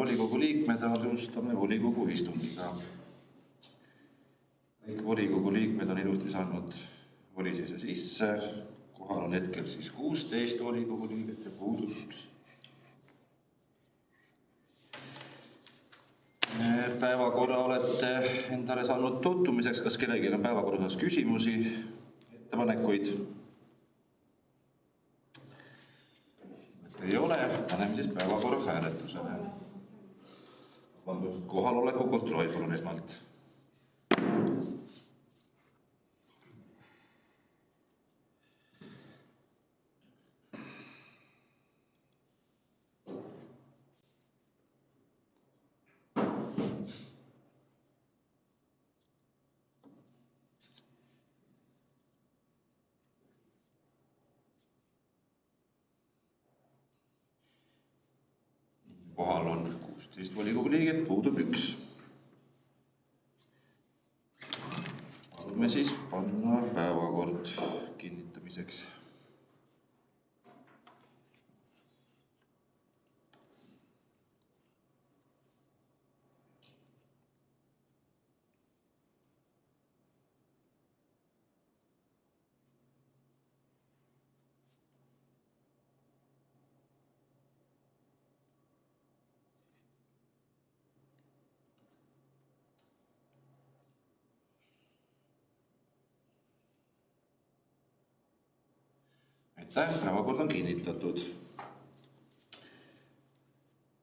volikogu liikmed, alustame volikogu istungiga. Kõik volikogu liikmed on ilusti saanud volisise sisse. Kohal on hetkel siis 16 volikogu liiget ja puudub 1. Päevakorra olete endale saanud tutvumiseks. Kas kellelgi on päevakorras küsimusi, ettepanekuid? Ei ole, paneme siis päevakorra hääletusele. Kohaloleku kontroll palun esmalt. Kohal on 16 volikogu liiget, puudub 1. Palume siis panna päevakord kinnitamiseks. Päevakord on kinnitatud.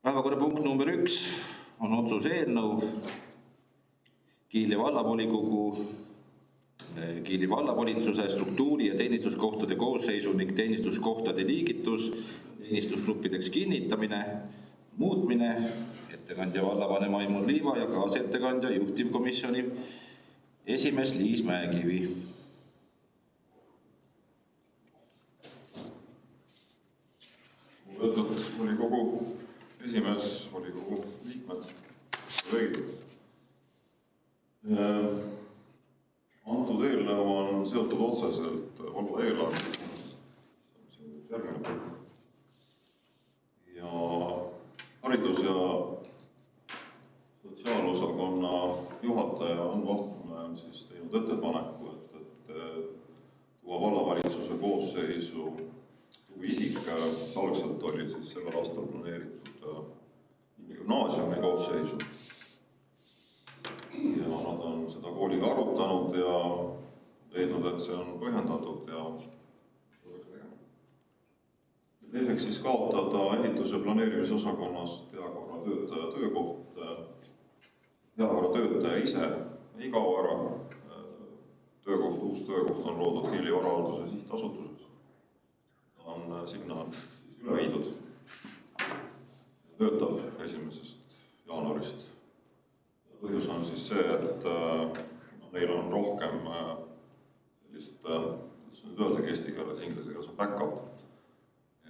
Päevakorrapunkt number 1 on otsuse eelnõu Kiili vallavolikogu, Kiili vallavalitsuse struktuuri ja teenistuskohtade koosseisu ning teenistuskohtade liigitus, teenistusgruppideks kinnitamine, muutmine, ettekandja vallavanema Aimar Liiva ja kaasettekandja juhtivkomisjoni esimees Liis Mäekivi. Võtnud volikogu esimees, volikogu liikmed, kolleegid. Antud eelnõu on seotud otseselt valla eelarvega. See on järgmine punkt. Ja haridus- ja sotsiaalosakonna juhataja on Vahtmäe on siis teinud ettepaneku, et tuua vallavalitsuse koosseisu isik, mis algselt oli siis sellel aastal planeeritud gümnaasiumi koosseisu. Ja nad on seda kooliga arutanud ja leidnud, et see on põhjendatud ja teiseks siis kaotada ehitus- ja planeerimisosakonnast heakorratöötaja töökoht. Heakorratöötaja ise ei kao ära. Uus töökoht on loodud Kiili varahalduse sihtasutuses. On sinna üle viidud. Töötab 1. jaanuarist. Põhjus on siis see, et neil on rohkem sellist, kuidas nüüd öeldagi eesti keeles, inglise keeles on backup.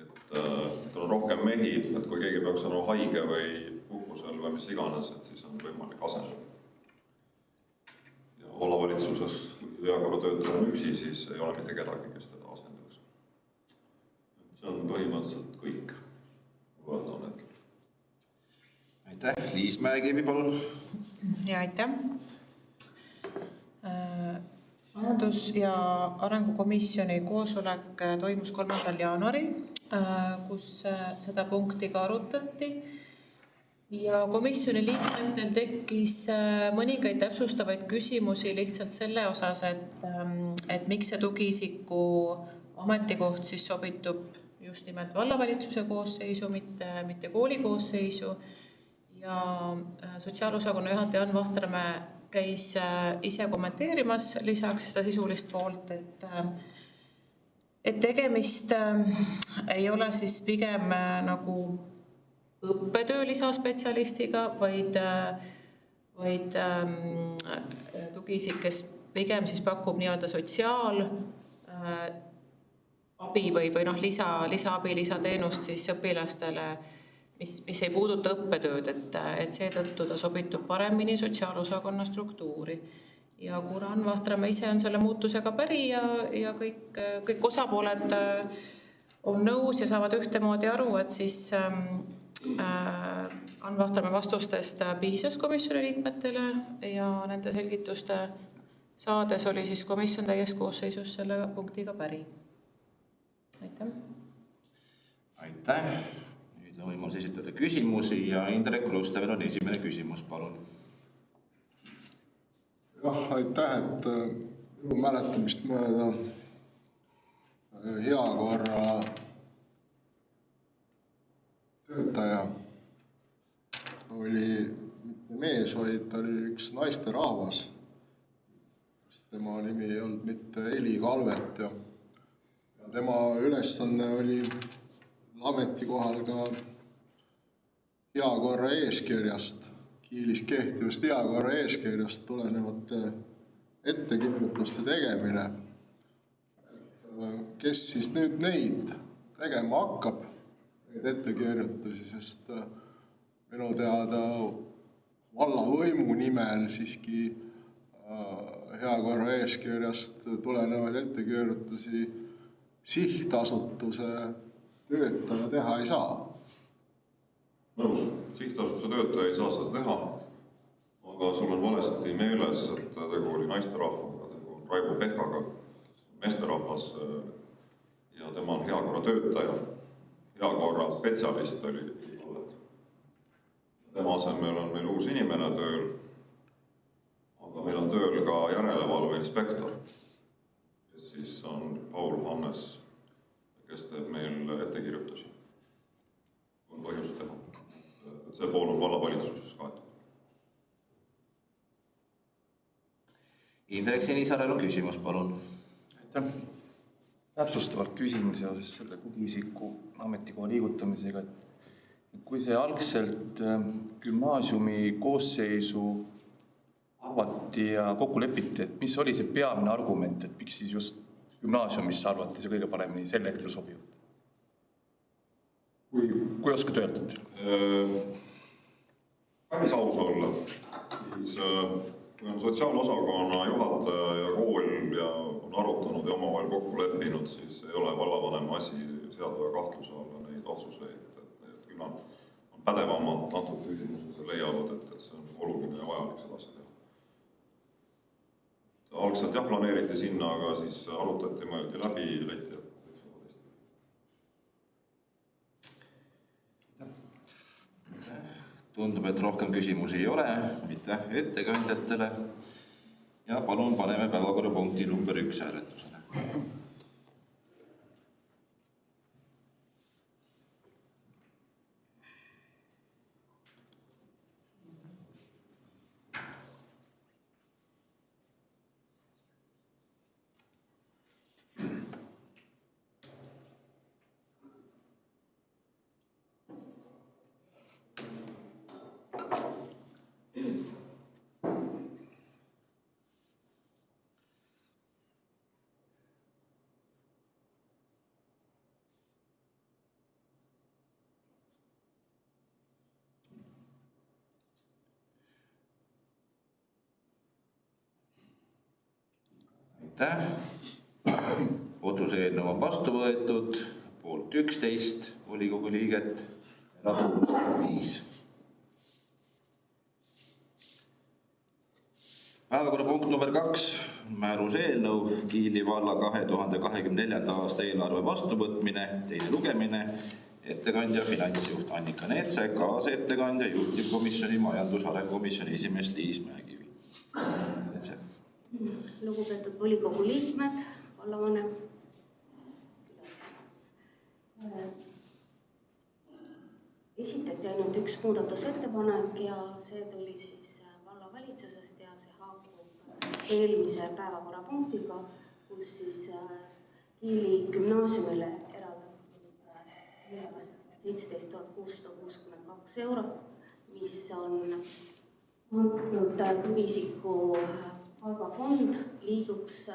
Et on rohkem mehi, et kui keegi peaks olema haige või puhkusel või mis iganes, et siis on võimalik asendada. Ja vallavalitsuses heakorratöötaja on üksi, siis ei ole mitte kedagi, kes teda asendaks. See on põhimõtteliselt kõik. Aitäh. Liis Mäekivi, palun. Ja aitäh. Majandus- ja arengukomisjoni koosolek toimus 3. jaanuaril, kus seda punkti ka arutati. Ja komisjoni liikmetel tekkis mõningaid täpsustavaid küsimusi lihtsalt selle osas, et miks see tugiisiku ametikoht siis sobitub just nimelt vallavalitsuse koosseisu, mitte kooli koosseisu. Ja sotsiaalosakonna juhataja Jan Vahtramäe käis ise kommenteerimas lisaks seda sisulist poolt, et tegemist ei ole siis pigem nagu õppetöö lisaspetsialistiga, vaid tugiisik, kes pigem siis pakub nii-öelda sotsiaalabi või lisaabi, lisateenust siis õpilastele, mis ei puuduta õppetööd, et seetõttu ta sobitub paremini sotsiaalosakonna struktuuri. Ja kuna Jan Vahtramäe ise on selle muutusega päri ja kõik osapooled on nõus ja saavad ühtemoodi aru, et siis Ann Vahtermäe vastustest piisas komisjoni liikmetele ja nende selgituste saades oli siis komisjon täies koosseisus selle punktiga päri. Aitäh. Aitäh. Nüüd on võimalus esitada küsimusi ja Indrek Ruustevel on esimene küsimus, palun. Jah, aitäh, et minu mäletamist mööda Heakorra töötaja oli mitte mees, vaid oli üks naisterahvas. Tema nimi ei olnud mitte Eli Kalvet ja tema ülesanne oli ametikohal ka Heakorra eeskirjast, Kiilis kehtivast Heakorra eeskirjast tulenevate ettekirjutuste tegemine. Kes siis nüüd neid tegema hakkab, neid ettekirjutusi, sest minu teada vallavõimu nimel siiski Heakorra eeskirjast tulenevaid ettekirjutusi sihtasutuse töötaja teha ei saa. Nõus, sihtasutuse töötaja ei saa seda teha, aga sul on valesti meeles, et tegu oli naisterahvaga, tegu on Raivo Pehkaga, meesterahvas ja tema on Heakorra töötaja. Heakorra spetsialist oli. Tema asemel on meil uus inimene tööl, aga meil on tööl ka järelevalve inspektor, kes siis on Paul Hannes, kes teeb meil ettekirjutusi. On põhjust teha. See pool on vallavalitsuses kaetud. Indrek Sinisaarel on küsimus, palun. Aitäh. Täpsustavalt küsin seoses selle tugiisiku ametikoha liigutamisega, et kui see algselt gümnaasiumi koosseisu avati ja kokku lepiti, et mis oli see peamine argument, et miks siis just gümnaasiumisse arvati see kõige paremini sel hetkel sobivat? Kui oskad öelda? Päris aus olla, siis kui on sotsiaalosakonna juhataja ja kool ja on arutanud ja omavahel kokku leppinud, siis ei ole vallavanema asi seada kahtluse alla neid otsuseid, et küll nad on pädevamad antud küsimuses ja leiavad, et see on oluline ja vajalik seda asja teha. Algselt jah planeeriti sinna, aga siis arutati, mõeldi läbi, leiti. Tundub, et rohkem küsimusi ei ole. Aitäh ettekandjatele. Ja palun paneme päevakorrapunkti number 1 hääletusele. Otsuse eelnõu on vastu võetud, poolt 11 volikogu liiget, erapooletuid 5. Päevakorrapunkt number 2, määruse eelnõu, Kiili valla 2024. aasta eelarve vastuvõtmine, teine lugemine, ettekandja finantsjuht Annika Neetse, kaasettekandja juhtivkomisjoni majandusarengukomisjoni esimees Liis Mäekivi. Lugupeetud volikogu liikmed, vallavanem. Esitati ainult üks muudatusettepanek ja see tuli siis vallavalitsusest ja see haakub eelmise päevakorrapunktiga, kus siis Kiili gümnaasiumile eraldatud 17 662 €, mis on antud tugiisiku palgafond liiduks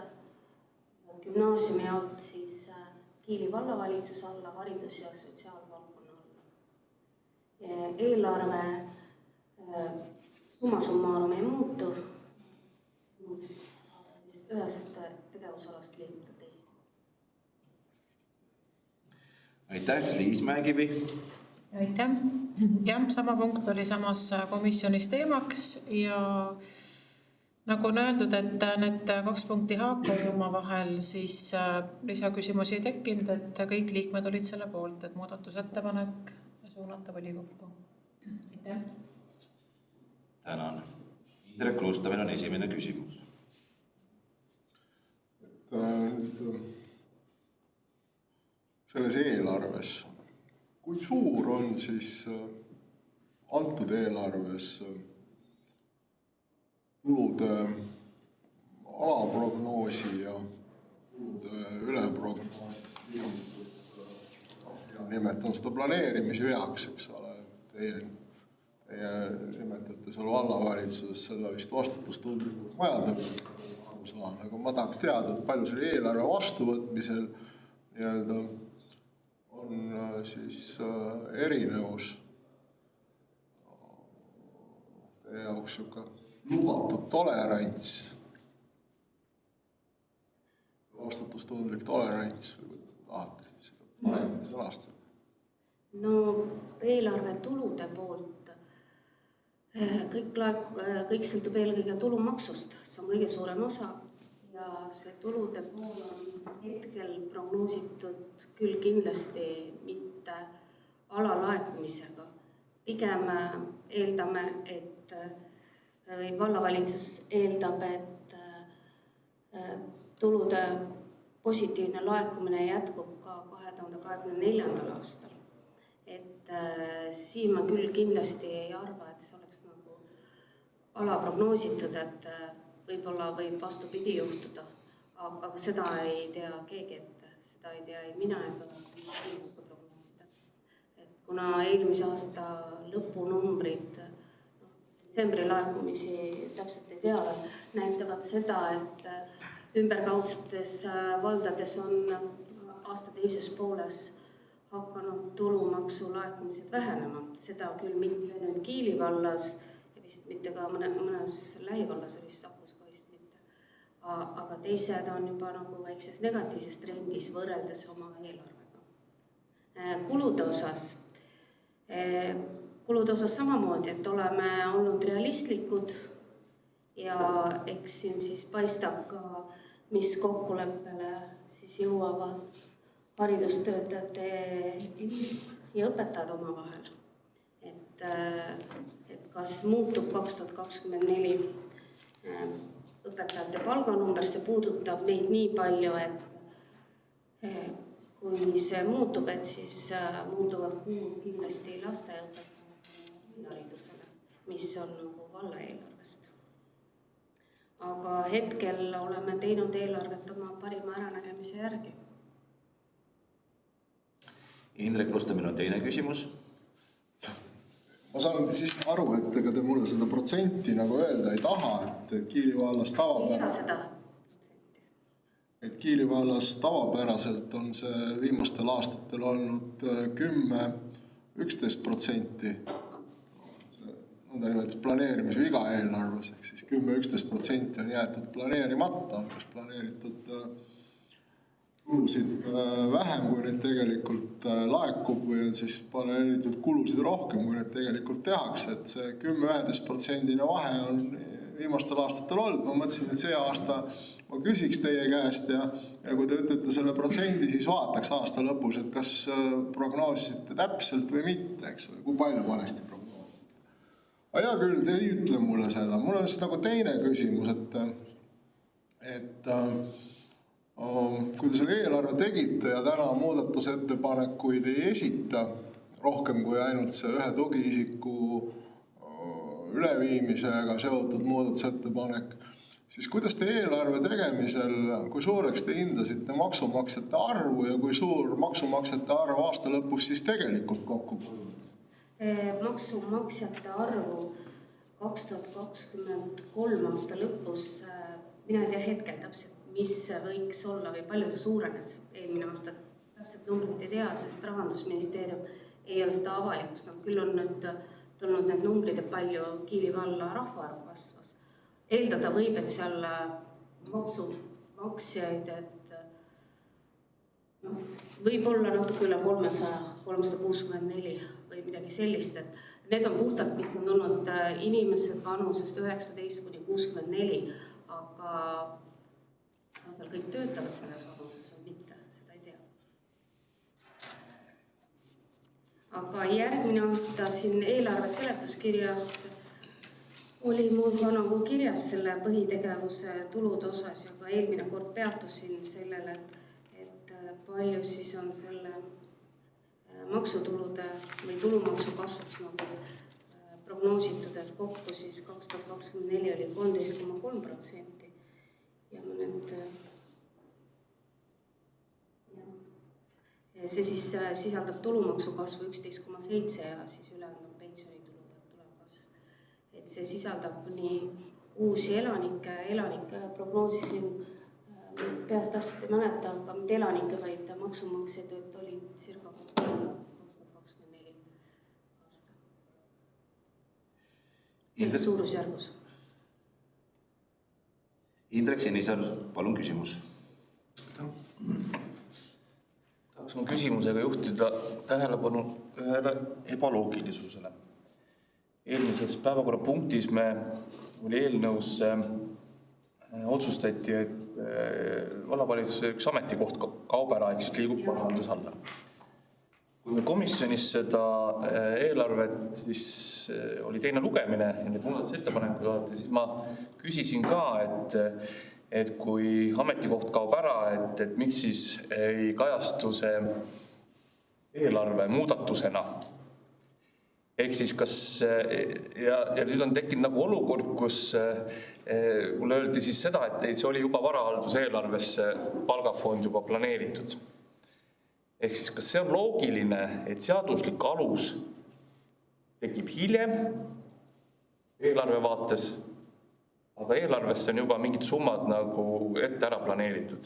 gümnaasiumi alt siis Kiili vallavalitsuse alla, haridus- ja sotsiaalvaldkonna alla. Eelarve summa summarum ei muutu, siis ühest tegevusalast liiguta teise. Aitäh, Liis Mäekivi. Aitäh. Jah, sama punkt oli samas komisjonis teemaks ja nagu on öeldud, et need 2 punkti haakuvad omavahel, siis lisaküsimusi ei tekkinud, et kõik liikmed olid selle poolt, et muudatusettepanek suunata volikokku. Aitäh. Tänan. Indrek Ruusta, meil on esimene küsimus. Selles eelarves, kui suur on siis antud eelarves tulude alaprognoosi ja tulude üleprognoosi? Nimetan seda planeerimisveaks, eks ole. Teie nimetate seal vallavalitsuses seda vist vastutustundlikult majandamiseks. Aga ma tahaks teada, et palju selle eelarve vastuvõtmisel nii-öelda on siis erinevus teie jaoks lubatud tolerants, vastutustundlik tolerants, või tahate siis seda paremini sõnastada? No eelarve tulude poolt kõik sõltub eelkõige tulumaksust, see on kõige suurem osa ja see tulude pool on hetkel prognoositud küll kindlasti mitte alalaekumisega. Pigem eeldame, et vallavalitsus eeldab, et tulude positiivne laekumine jätkub ka 2024. aastal. Et siin ma küll kindlasti ei arva, et see oleks nagu alaprognoositud, et võib-olla võib vastupidi juhtuda, aga seda ei tea keegi ette, seda ei tea ei mina ega prognoosida. Et kuna eelmise aasta lõpunumbrid, detsembri laekumisi täpselt ei tea, näitavad seda, et ümberkaudsetes valdades on aasta teises pooles hakanud tulumaksu laekumised vähenema. Seda küll mitte nüüd Kiili vallas ja vist mitte ka mõnes lähivallas, vist Sakus ka vist mitte. Aga teised on juba nagu väikses negatiivses trendis võrreldes oma eelarvega. Kulude osas samamoodi, et oleme olnud realistlikud ja eks siin siis paistab ka, mis kokkuleppele siis jõuavad haridustöötajate ja õpetajad omavahel. Et kas muutub 2024 õpetajate palganumber, see puudutab meid nii palju, et kui see muutub, et siis muutuvad kulud kindlasti lasteaiaõpetajate haridusele, mis on nagu valla eelarvest. Aga hetkel oleme teinud eelarvet oma parima äranägemise järgi. Indrek Ruusta, meil on teine küsimus. Ma saan siis aru, et ega te mulle seda protsenti nagu öelda ei taha, et Kiili vallas tavapäraselt on see viimastel aastatel olnud 10-11%. Nõnda nimetas planeerimisviga eelarves, ehk siis 10-11% on jäetud planeerimata, on planeeritud kulusid vähem, kui need tegelikult laekub, või on siis planeeritud kulusid rohkem, kui need tegelikult tehakse. Et see 10-11% vahe on viimastel aastatel olnud. Ma mõtlesin, et see aasta ma küsiks teie käest ja kui te ütlete selle protsendi, siis vaataks aasta lõpus, et kas prognoosisite täpselt või mitte, eks ole, kui palju valesti prognoosite. Hea küll, te ei ütle mulle seda. Mul on siis nagu teine küsimus, et kui te selle eelarve tegite ja täna muudatusettepanekuid ei esita rohkem kui ainult see ühe tugiisiku üleviimisega seotud muudatusettepanek, siis kuidas te eelarve tegemisel, kui suureks te hindasite maksumaksjate arvu ja kui suur maksumaksjate arv aasta lõpus siis tegelikult kokku? Maksumaksjate arvu 2023 aasta lõpus, mina ei tea hetkel täpselt, mis võiks olla või palju ta suurenes eelmine aasta. Täpselt numbrit ei tea, sest Rahandusministeerium ei ole seda avalikustanud. Küll on nüüd tulnud need numbrid ja palju Kiili valla rahvaarv kasvas. Eeldada võib, et seal maksumaksjaid, et Võib-olla natuke üle 300, 364 või midagi sellist, et need on puhtalt, mis on olnud inimesed vanusest 19 kuni 64, aga kas seal kõik töötavad selles vanuses või mitte, seda ei tea. Aga järgmine aasta siin eelarve seletuskirjas oli mul ka nagu kirjas selle põhitegevuse tulude osas ja ka eelmine kord peatusin sellele, et palju siis on selle maksutulude või tulumaksu kasvuks nagu prognoositud, et kokku siis 2024 oli 13,3% ja ma nüüd see siis sisaldab tulumaksu kasvu 11,7 ja siis ülejäänud on pensionituludelt tulev kasv. Et see sisaldab nii uusi elanikke prognoosisin, peast täpselt ei mäleta, aga mitte elanikke, vaid maksumaksjaid oli circa 2024 aasta. Selles suurusjärgus. Indrek Sinisaar, palun küsimus. Tahaks oma küsimusega juhtida tähelepanu ühele ebaloogilisusele. Eelmises päevakorrapunktis oli eelnõus otsustati, et vallavalitsuse üks ametikoht kaob ära, ehk siis liigub varahalduse alla. Kui me komisjonis seda eelarvet, siis oli teine lugemine ja need muudatusettepanekud vaadati, siis ma küsisin ka, et kui ametikoht kaob ära, et miks siis ei kajastu see eelarve muudatusena. Ehk siis kas, ja nüüd on tekkinud nagu olukord, kus mulle öeldi siis seda, et see oli juba varahalduse eelarvesse palgafond juba planeeritud. Ehk siis kas see on loogiline, et seaduslik alus tekib hiljem eelarve vaates, aga eelarvesse on juba mingid summad nagu ette ära planeeritud.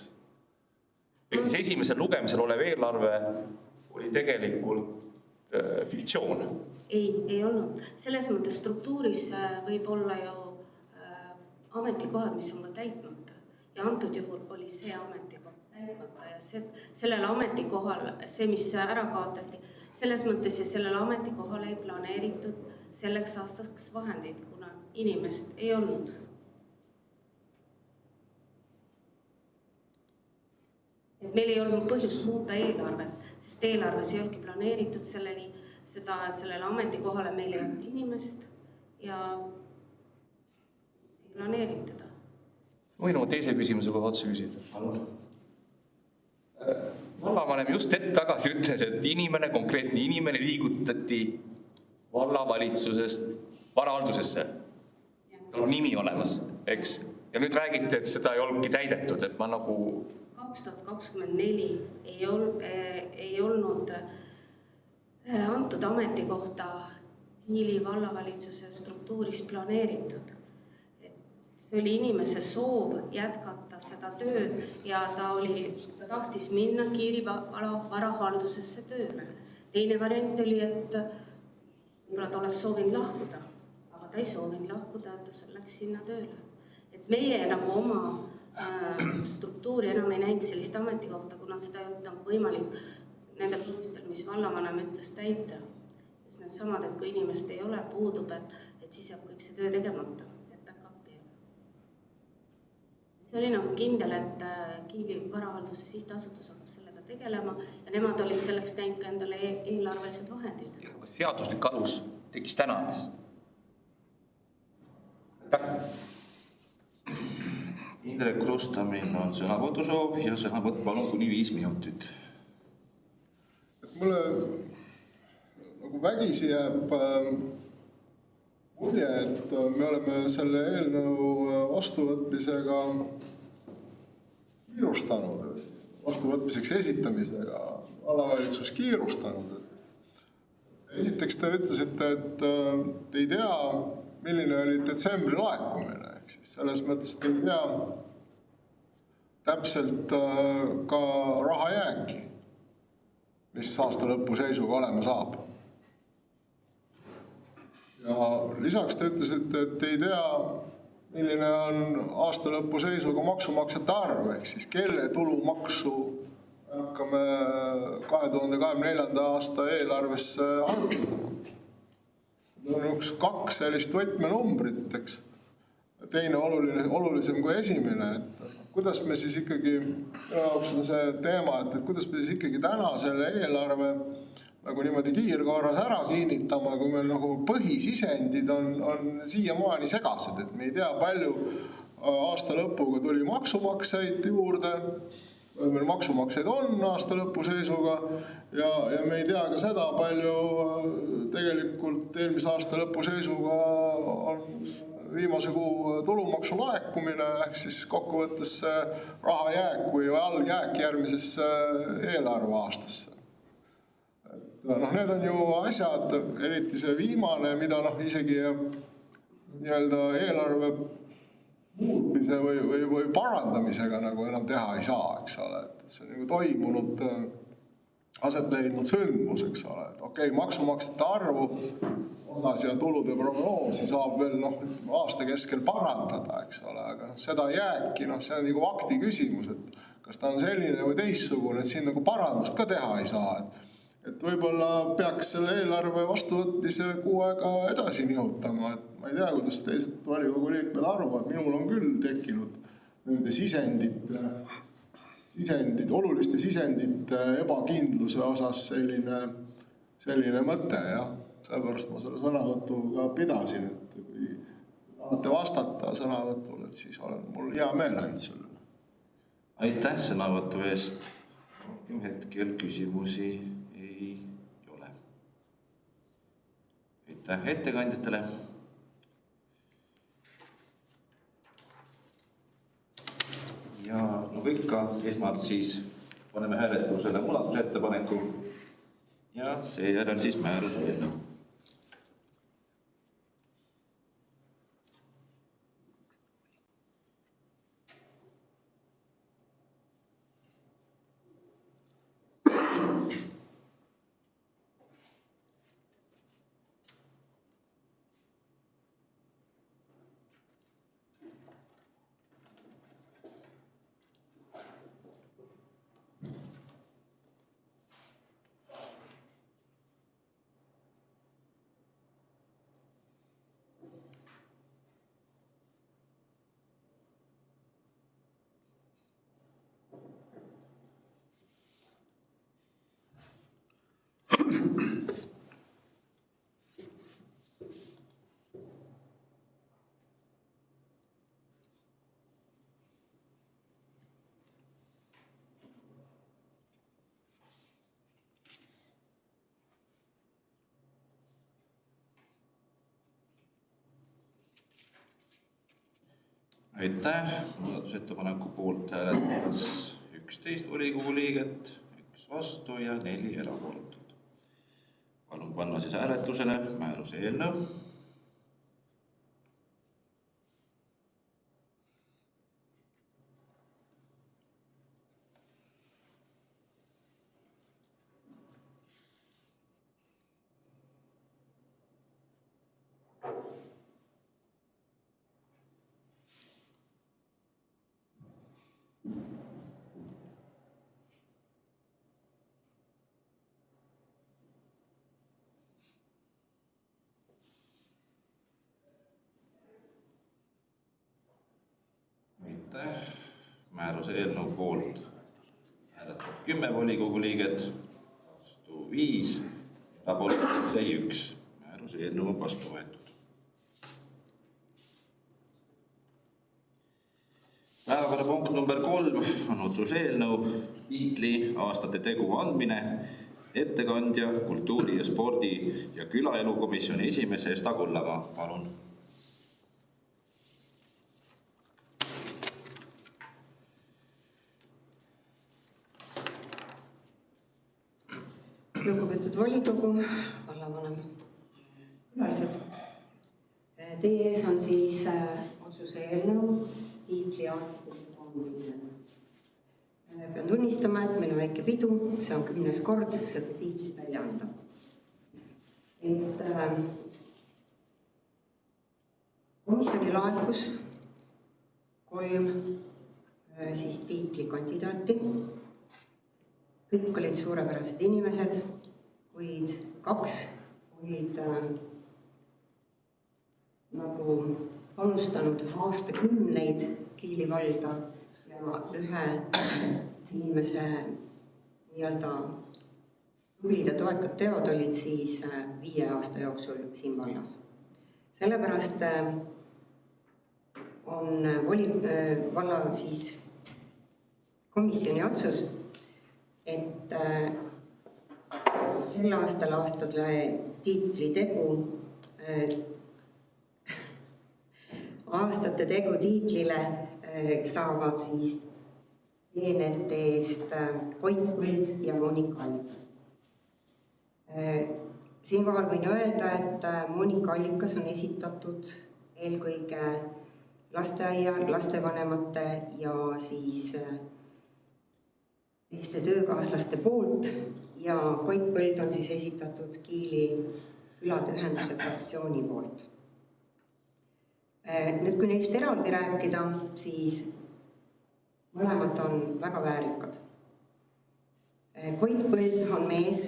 Ehk siis esimesel lugemisel olev eelarve oli tegelikult fiktsioon. Ei olnud. Selles mõttes struktuuris võib olla ju ametikohad, mis on ka täitmata. Ja antud juhul oli see ametikoht täitmata ja sellele ametikohal, see, mis ära kaotati, selles mõttes ja sellele ametikohal ei planeeritud selleks aastaks vahendeid, kuna inimest ei olnud. Et meil ei olnud põhjust muuta eelarvet, sest eelarves ei olnudki planeeritud sellele ametikohale meil ei olnud inimest ja ei planeerinud teda. Võin oma teise küsimuse kohe otsa küsida. Vallavanem just hetk tagasi ütles, et konkreetne inimene liigutati vallavalitsusest varahaldusesse. Tal on nimi olemas, eks? Ja nüüd räägite, et seda ei olnudki täidetud, et ma nagu 2024 ei olnud antud ametikohta Kiili vallavalitsuse struktuuris planeeritud. See oli inimese soov jätkata seda tööd ja ta tahtis minna Kiili varahaldusesse tööle. Teine variant oli, et võib-olla ta oleks soovinud lahkuda, aga ta ei soovinud lahkuda, et ta läks sinna tööle. Et meie nagu oma struktuuri enam ei näinud sellist ametikohta, kuna seda ei olnud nagu võimalik nende põhjustel, mis vallavanem ütles täita. Just need samad, et kui inimest ei ole, puudub, et siis jääb kõik see töö tegemata, et back-up jääb. See oli nagu kindel, et Kiili varahalduse sihtasutus hakkab sellega tegelema ja nemad olid selleks teinud ka endale eelarvelised vahendid. Kas seaduslik alus tekkis täna? Indrek Rustamin on sõnavõtusoov ja sõnavõtt palun kuni 5 minutit. Mulle nagu vägisi jääb mulje, et me oleme selle eelnõu vastuvõtmisega kiirustanud, vastuvõtmiseks esitamisega vallavalitsus kiirustanud. Esiteks te ütlesite, et te ei tea, milline oli detsembri laekumine. Selles mõttes te ei tea täpselt ka raha jääki, mis aasta lõpu seisuga olema saab. Ja lisaks te ütlesite, et ei tea, milline on aasta lõpu seisuga maksumaksjate arv, ehk siis kelle tulumaksu hakkame 2024. aasta eelarvesse arvestama. On üks 2 sellist võtmenumbrit, eks. Teine olulisem kui esimene, et kuidas me siis ikkagi, jaoks on see teema, et kuidas me siis ikkagi täna selle eelarve nagu niimoodi kiirkorras ära kinnitama, kui meil nagu põhisisendid on siiamaani segased, et me ei tea, palju aasta lõpuga tuli maksumaksjaid juurde, meil maksumaksjaid on aasta lõpu seisuga ja me ei tea ka seda, palju tegelikult eelmise aasta lõpu seisuga on viimase kuu tulumaksu laekumine, ehk siis kokkuvõttes rahajääk või alljääk järgmisesse eelarveaastasse. Need on ju asjad, eriti see viimane, mida isegi nii-öelda eelarve muutmise või parandamisega nagu enam teha ei saa, eks ole. Et see on nagu toimunud, aset leidnud sündmus, eks ole. Et okei, maksumaksjate arvu osas ja tulude prognoosi saab veel aasta keskel parandada, eks ole. Aga seda jääki, see on nagu fakti küsimus, et kas ta on selline või teissugune, et siin nagu parandust ka teha ei saa. Et võib-olla peaks selle eelarve vastuvõtmise kuu aega edasi nihutama, et ma ei tea, kuidas teised volikogu liikmed arvavad, minul on küll tekkinud nende oluliste sisendite ebakindluse osas selline mõte, jah. Seepärast ma selle sõnavõtu ka pidasin, et kui tahate vastata sõnavõtule, et siis olen mul hea meel ainult selle. Aitäh sõnavõtu eest. Hetkel küsimusi ei ole. Aitäh ettekandjatele. Ja nagu ikka, esmalt siis paneme hääletusele muudatusettepaneku ja seejärel siis määruse eelnõu. Aitäh. Muudatusettepaneku poolt hääletas 11 volikogu liiget, 1 vastu ja 4 erapooletut. Palun panna siis hääletusele määruse eelnõu. Määruse eelnõu poolt hääletab 10 volikogu liiget, vastu 5, erapooletuks jäi 1. Määruse eelnõu on vastu võetud. Päevakorrapunkt number 3 on otsuse eelnõu tiitli aastate tegu andmine. Ettekandja kultuuri- ja spordi- ja külaelukomisjoni esimees Esta Kullamaa. Palun. Lugupeetud volikogu, vallavanem, külalised. Teie ees on siis otsuse eelnõu tiitli aastate andmine. Pean tunnistama, et meil on väike pidu, see on 10. kord seda tiitlit välja anda. Komisjoni laekus 3 siis tiitli kandidaati. kõik olid suurepärased inimesed, kuid 2 olid nagu panustanud aastakümneid Kiili valda ja 1 inimese nii-öelda tulid ja toekad teod olid siis 5 aasta jooksul siin vallas. Sellepärast on valla siis komisjoni otsus, et sel aastale tiitlitegu aastate tegu tiitlile saavad siis teenete eest Koit Põld ja Monika Allikas. Siinkohal võin öelda, et Monika Allikas on esitatud eelkõige lasteaia, lastevanemate ja siis teiste töökaaslaste poolt ja Koit Põld on siis esitatud Kiili külade ühenduse fraktsiooni poolt. Nüüd, kui neist eraldi rääkida, siis mõlemad on väga väärikad. Koit Põld on mees,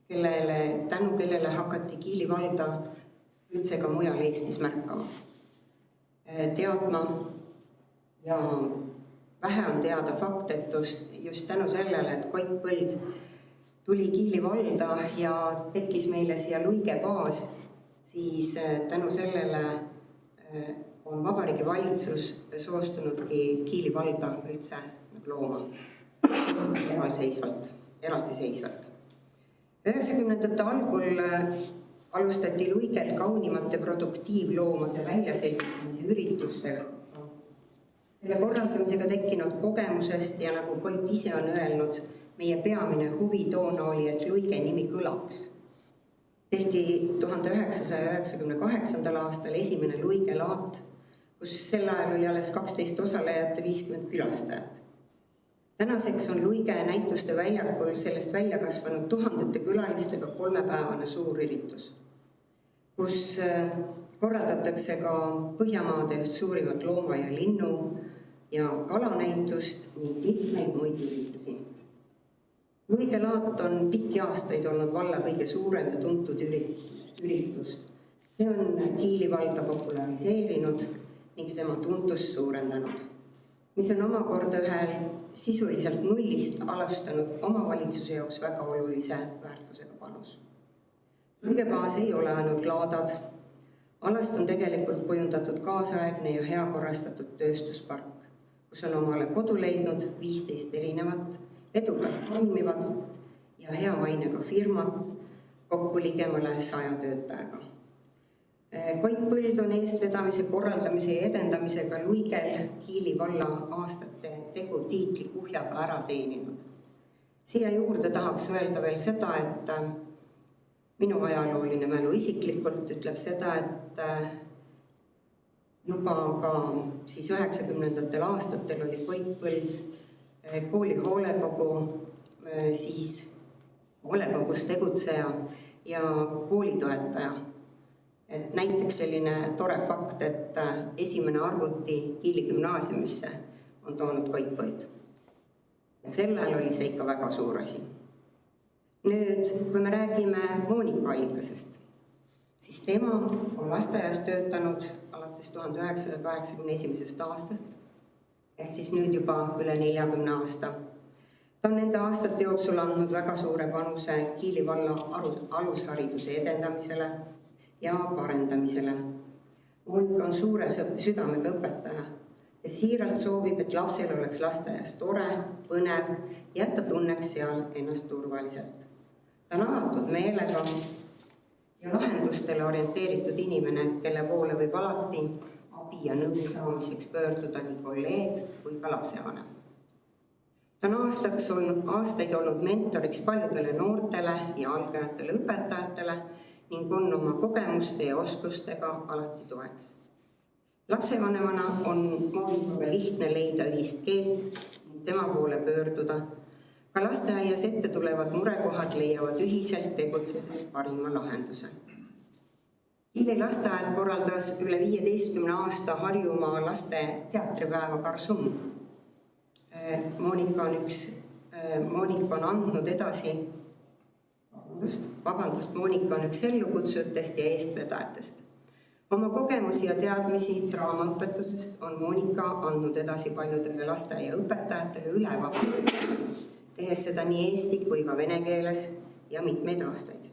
tänu kellele hakati Kiili valda üldse ka mujal Eestis märkama, teadma ja vähe on teada fakt, et just tänu sellele, et Koit Põld tuli Kiili valda ja tekkis meile siia Luige baas, siis tänu sellele on Vabariigi Valitsus soostunudki Kiili valda üldse looma eraldiseisvalt. 90ndate algul alustati Luigel kaunimate produktiivloomade väljaselgitamise üritustega. Selle korraldamisega tekkinud kogemusest ja nagu Koit ise on öelnud, meie peamine huvi toona oli, et Luige nimi kõlaks. Tehti 1998. aastal esimene Luige laat, kus sel ajal oli alles 12 osalejat ja 50 külastajat. Tänaseks on Luige näituste väljakul sellest välja kasvanud tuhandete külalistega 3-päevane suurüritus, kus korraldatakse ka Põhjamaade suurimat looma- ja linnu- ja kalanäitust ning mitmeid muid üritusi. Luige laat on pikki aastaid olnud valla kõige suurem ja tuntud üritus. See on Kiili valda populariseerinud ning tema tuntust suurendanud, mis on omakorda ühel sisuliselt nullist alustanud omavalitsuse jaoks väga olulise väärtusega panus. Luige baas ei ole ainult laadad. Alast on tegelikult kujundatud kaasaegne ja hea korrastatud tööstuspark, kus on omale kodu leidnud 15 erinevat edukalt toimivad ja hea mainega firmat, kokku ligemale 100 töötajaga. Koit Põld on eestvedamise, korraldamise ja edendamisega Luigel Kiili valla aastate tegu tiitli kuhjaga ära teeninud. Siia juurde tahaks öelda veel seda, et minu ajalooline mälu isiklikult ütleb seda, et juba ka siis 90ndatel aastatel oli Koit Põld kooli hoolekogus tegutseja ja koolitoetaja. Et näiteks selline tore fakt, et esimene arvuti Kiili gümnaasiumisse on toonud Koit Põld. Ja sel ajal oli see ikka väga suur asi. Nüüd, kui me räägime Monika Allikasest, siis tema on lasteaias töötanud alates 1981. aastast, ehk siis nüüd juba üle 40 aasta. Ta on nende aastate jooksul andnud väga suure panuse Kiili valla alushariduse edendamisele ja parendamisele. Monika on suure südamega õpetaja ja siiralt soovib, et lapsel oleks lasteaias tore, põnev ja et ta tunneks seal ennast turvaliselt. Ta on avatud meelega ja lahendustele orienteeritud inimene, kelle poole võib alati abi ja nõu saamiseks pöörduda nii kolleeg kui ka lapsevanem. Ta on aastaid olnud mentoriks paljudele noortele ja algajatele õpetajatele ning on oma kogemuste ja oskustega alati toeks. Lapsevanemana on Monikaga lihtne leida ühist keelt ning tema poole pöörduda. Ka lasteaias ette tulevad murekohad leiavad ühiselt tegutsedes parima lahenduse. Kiili lasteaed korraldas üle 15 aasta Harjumaa laste teatripäeva Garsum. Monika on üks Monika on andnud edasi, Monika on üks ellukutsujatest ja eestvedajatest. Oma kogemusi ja teadmisi draamaõpetusest on Monika andnud edasi paljudele lasteaiaõpetajatele üle vabalt, tehes seda nii eesti kui ka vene keeles ja mitmeid aastaid.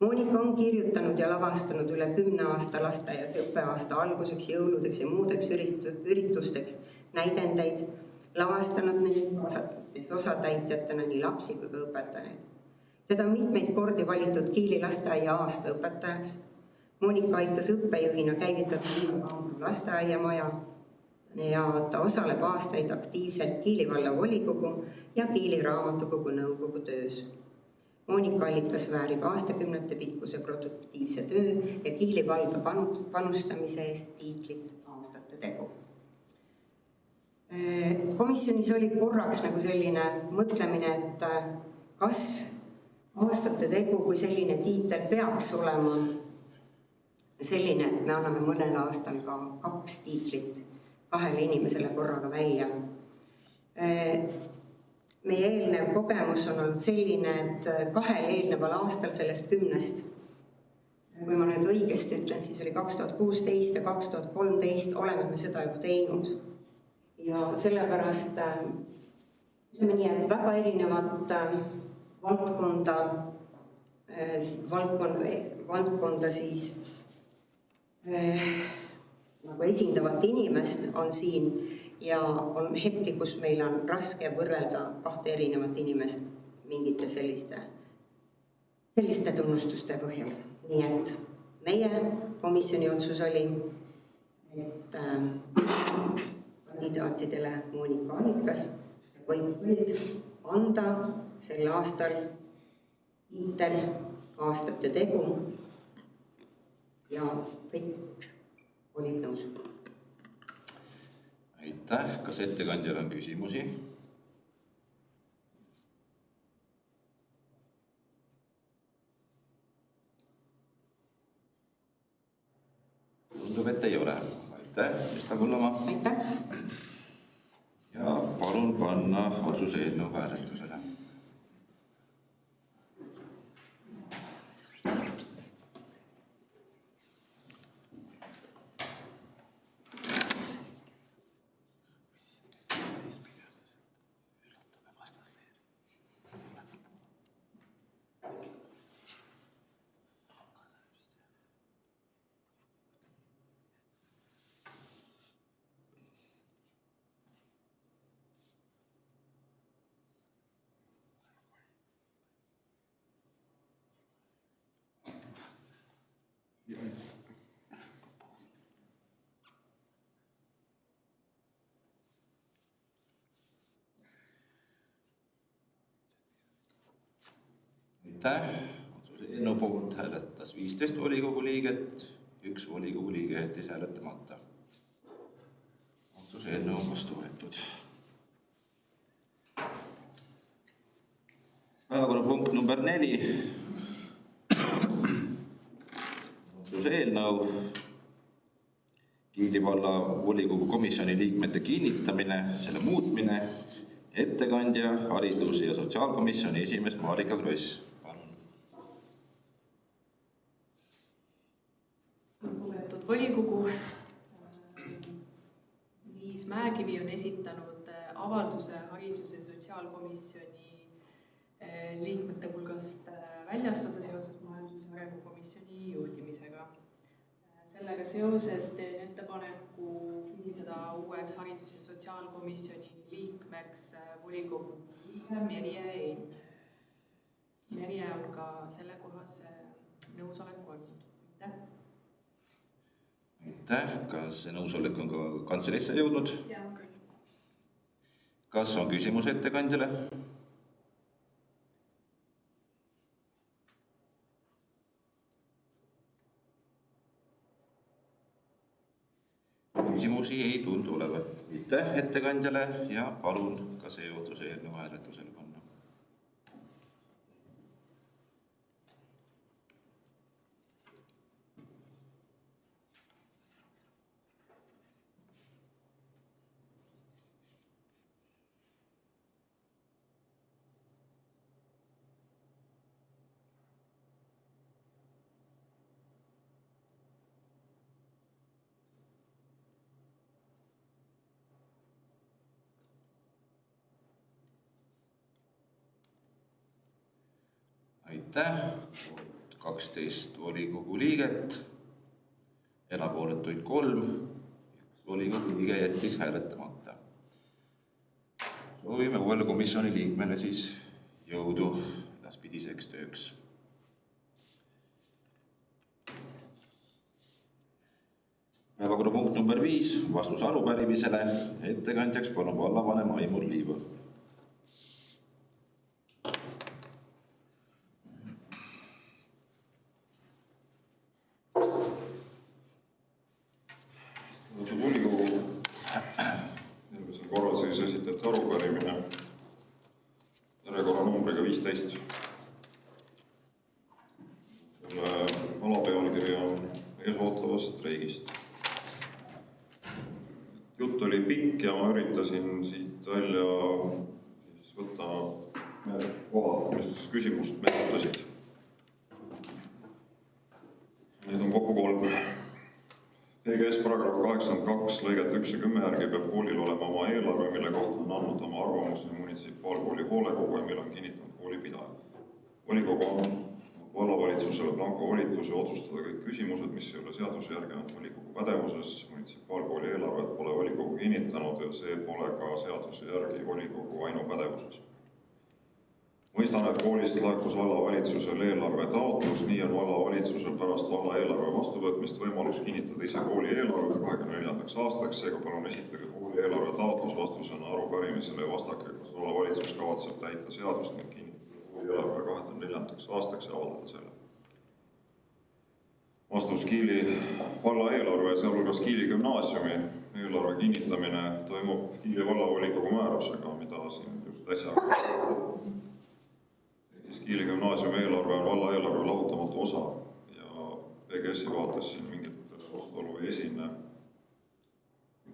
Monika on kirjutanud ja lavastanud üle 10 aasta lasteaias õppeaasta alguseks, jõuludeks ja muudeks üritusteks näidendeid, lavastanud neid osatäitjatena nii lapsi kui ka õpetajaid. Teda on mitmeid kordi valitud Kiili lasteaia aasta õpetajaks. Monika aitas õppejuhina käivitada lasteaiamaja ja ta osaleb aastaid aktiivselt Kiili valla volikogu ja Kiili raamatukogu nõukogu töös. Monika Allikas väärib aastakümnete pikkuse produktiivse töö ja Kiili valda panustamise eest tiitlit aastate tegu. Komisjonis oli korraks nagu selline mõtlemine, et kas aastate tegu kui selline tiitel peaks olema selline, et me anname mõnel aastal ka 2 tiitlit 2 inimesele korraga välja. Meie eelnev kogemus on olnud selline, et 2 eelneval aastal sellest 10, kui ma nüüd õigesti ütlen, siis oli 2016 ja 2013, oleme me seda juba teinud. Ja sellepärast ütleme nii, et väga erinevat valdkonda siis nagu esindavat inimest on siin ja on hetki, kus meil on raske võrrelda 2 erinevat inimest mingite selliste tunnustuste põhjal. Nii et meie komisjoni otsus oli, et kandidaatidele Monika Allikas võib anda sel aastal tiitel aastate tegu ja kõik olid nõus. Aitäh, kas ettekandjal on küsimusi? Tundub, et ei ole. Aitäh, Esta Kullamaa. Aitäh. Ja palun panna otsuse eelnõu hääletusele. Aitäh. Otsuse eelnõu poolt hääletas 15 volikogu liiget, 1 volikogu liige jättis hääletamata. Otsuse eelnõu on vastu võetud. Päevakorrapunkt number 4. Otsuse eelnõu Kiili valla volikogu komisjoni liikmete kinnitamine, selle muutmine. Ettekandja haridus- ja sotsiaalkomisjoni esimees Marika Kross. Lugupeetud volikogu, Liis Mäekivi on esitanud avalduse haridus- ja sotsiaalkomisjoni liikmete hulgast väljastada seoses majandus- ja arengukomisjoni juhtimisega. Sellega seoses teen ettepaneku kinnitada uueks haridus- ja sotsiaalkomisjoni liikmeks volikogu Merje Ein. Merje on ka sellekohase nõusoleku andnud. Aitäh! Aitäh! Kas see nõusolek on ka kantseleisse jõudnud? Jah, küll. Kas on küsimus ettekandjale? Küsimusi ei tundu olevat. Aitäh ettekandjale ja palun ka see otsuse eelnõu hääletusele panna. aitäh, 12 volikogu liiget, erapooletuid 3, volikogu liige jättis hääletamata. Soovime uuele komisjoni liikmele siis jõudu edaspidiseks tööks. Päevakorrapunkt number 5, vastus arupärimisele. Ettekandjaks palun vallavanem Aimar Liiva. Volikogu eelmisel korral siis esitati arupärimine järjekorranumbriga 15. Selle alapealkiri on eesootavast streigist. Jutt oli pikk ja ma üritasin siit välja siis võtta need kohad, mis küsimust meenutasid. Neid on kokku 3. PGS paragrahv 82 lõiget 1 ja 10 järgi peab koolil olema oma eelarve, mille kohta on andnud oma arvamuse munitsipaalkooli hoolekogu ja mille on kinnitanud koolipidaja. Volikogu on vallavalitsusele blanko volituse otsustada kõik küsimused, mis ei ole seaduse järgi on volikogu pädevuses. Munitsipaalkooli eelarvet pole volikogu kinnitanud ja see pole ka seaduse järgi volikogu ainupädevuses. Mõistan, et koolist laekus vallavalitsusele eelarve taotlus, nii on vallavalitsusel pärast valla eelarve vastuvõtmist võimalus kinnitada ise kooli eelarve 24. aastaks, seega palun esitage kooli eelarve taotlus vastusena arupärimisele ja vastake, kas vallavalitsus kavatseb täita seadust ning kinnitada kooli eelarve 24. aastaks ja avaldada selle. Vastus: Kiili valla eelarve, sealhulgas Kiili gümnaasiumi eelarve kinnitamine toimub Kiili vallavolikogu määrusega, mida siin just äsja Kiili gümnaasiumi eelarve on valla eelarve lahutamatu osa ja PGS-i vaates siin mingit vastuolu ei esine.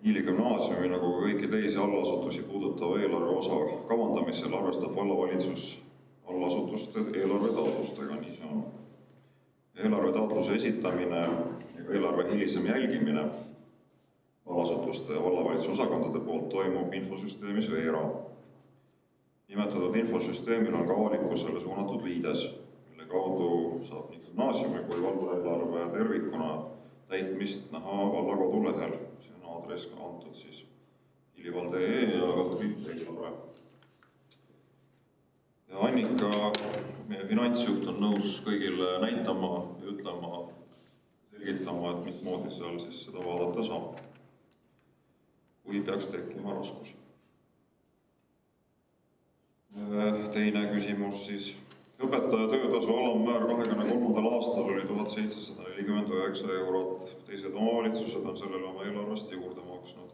Kiili gümnaasiumi nagu kõiki teisi allasutusi puudutava eelarve osa kavandamisel arvestab vallavalitsus allasutuste eelarvetaotlustega, nii see on. Eelarvetaotluse esitamine ja eelarve hilisem jälgimine allasutuste ja vallavalitsuse osakondade poolt toimub infosüsteemis Veera. Nimetatud infosüsteemil on ka avalikkusele suunatud liides, mille kaudu saab nii gümnaasiumi kui valla eelarve tervikuna täitmist näha valla kodulehel. See on aadress ka antud siis kiilival.ee ja eelarve. Ja Annika, meie finantsjuht, on nõus kõigile näitama ja ütlema, selgitama, et mismoodi seal siis seda vaadata saab, kui peaks tekkima raskusi. Teine küsimus siis. Õpetaja töötasu alammäär 2023. aastal oli 1749 eurot. Teised omavalitsused on sellele oma eelarvest juurde maksnud.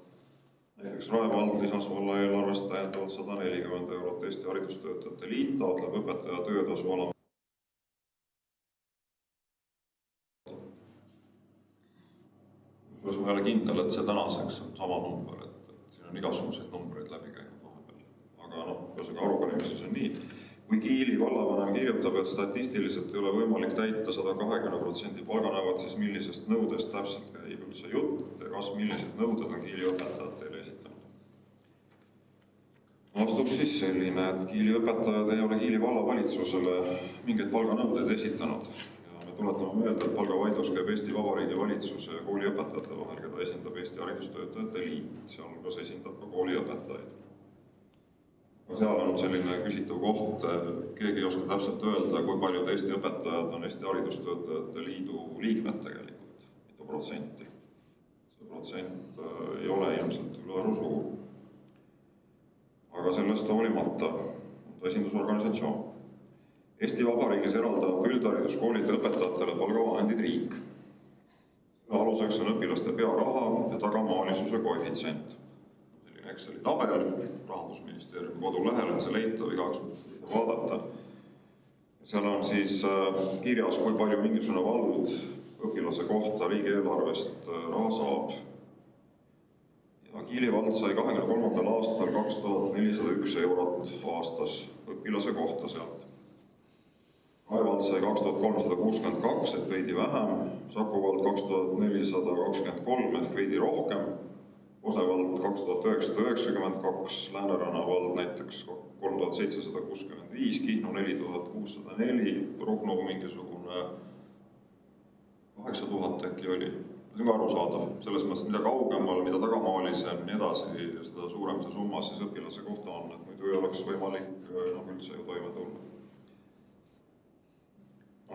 Näiteks Rae vald lisas valla eelarvest täiendavalt 140 eurot. Eesti haridustöötajate liit taotleb õpetaja töötasu alammäär. Ma ei ole kindel, et see tänaseks on sama number, et siin on igasuguseid numbreid läbi käinud. Aga ühesõnaga arupärimises on nii. Kui Kiili vallavanem kirjutab, et statistiliselt ei ole võimalik täita 120% palganõuet, siis millisest nõudest täpselt käib üldse jutt ja kas millised nõuded on Kiili õpetajad teile esitanud? Vastus siis selline, et Kiili õpetajad ei ole Kiili vallavalitsusele mingeid palganõudeid esitanud. Ja me tuletame meelde, et palgavaidlus käib Eesti Vabariigi valitsuse ja kooliõpetajate vahel, keda esindab Eesti haridustöötajate liit, sealhulgas esindab ka kooliõpetajaid. Seal on selline küsitav koht, keegi ei oska täpselt öelda, kui paljud Eesti õpetajad on Eesti haridustöötajate liidu liikmed tegelikult, mitu protsenti. See protsent ei ole ilmselt ülearu suur. Aga sellest hoolimata on ta esindusorganisatsioon. Eesti Vabariigis eraldab üldhariduskoolide õpetajatele palgavahendid riik. Aluseks on õpilaste pearaha ja tagamaalisuse koefitsient. Exceli tabel, Rahandusministeeriumi kodulehel on see leitav, igaks vaadata. Seal on siis kirjas, kui palju mingisugune vald õpilase kohta riigieelarvest raha saab. Ja Kiili vald sai 2023. aastal 2401 eurot aastas õpilase kohta sealt. Rae vald sai 2362, et veidi vähem, Saku vald 2423 ehk veidi rohkem. Kose vald 2992, Lääneranna vald näiteks 3765, Kihnu 4604, Ruhnu mingisugune 8000 äkki oli. See on ka arusaadav, selles mõttes, mida kaugemal, mida tagamaalisem, nii edasi, seda suurem see summa siis õpilase kohta on, et muidu ei oleks võimalik üldse ju toime tulla.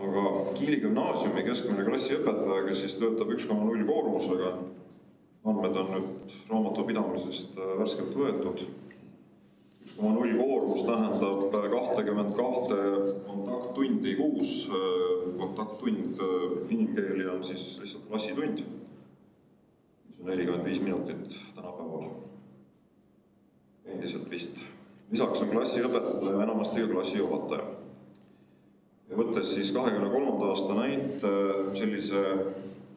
Aga Kiili gümnaasiumi keskmine klassiõpetaja, kes siis töötab 1,0 koormusega, andmed on nüüd raamatupidamisest värskelt võetud. 1,0 koormus tähendab 22 kontakttundi kuus. Kontakttund inimkeeli on siis lihtsalt klassitund, mis on 45 minutit tänapäeval. Endiselt vist. Lisaks on klassiõpetaja ja enamasti ka klassijuhataja. Ja võttes siis 23. aasta näite, sellise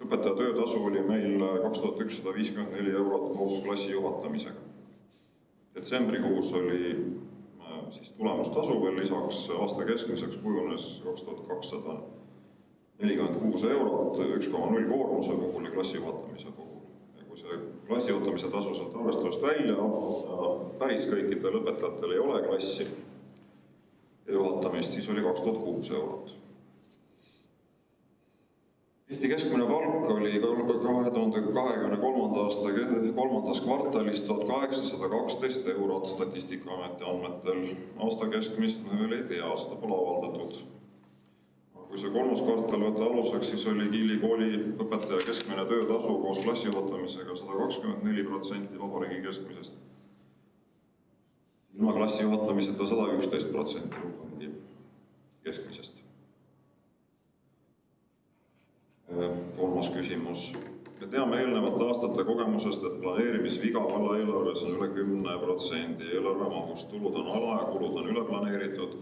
õpetaja töötasu oli meil 2154 € koos klassi juhatamisega. Detsembrikuus oli siis tulemustasu veel lisaks, aasta keskmiseks kujunes 2246 €, 1,0 koormuse puhul ja klassi juhatamise puhul. Ja kui see klassi juhatamise tasu saab arvestusest välja, päris kõikidel õpetajatel ei ole klassi ja juhatamist, siis oli 2006 €. Eesti keskmine palk oli 2023. aasta 3. kvartalis 1812 €, Statistikaameti andmetel. Aasta keskmist me veel ei tea, seda pole avaldatud. Kui see 3. kvartal võtta aluseks, siis oli Kiili kooli õpetaja keskmine töötasu koos klassijuhatamisega 124% vabariigi keskmisest. Ilma klassijuhatamiseta 111% vabariigi keskmisest. 3. küsimus. Me teame eelnevate aastate kogemusest, et planeerimisviga valla eelarves on üle 10% eelarve mahust. Tulud on ala ja kulud on üle planeeritud.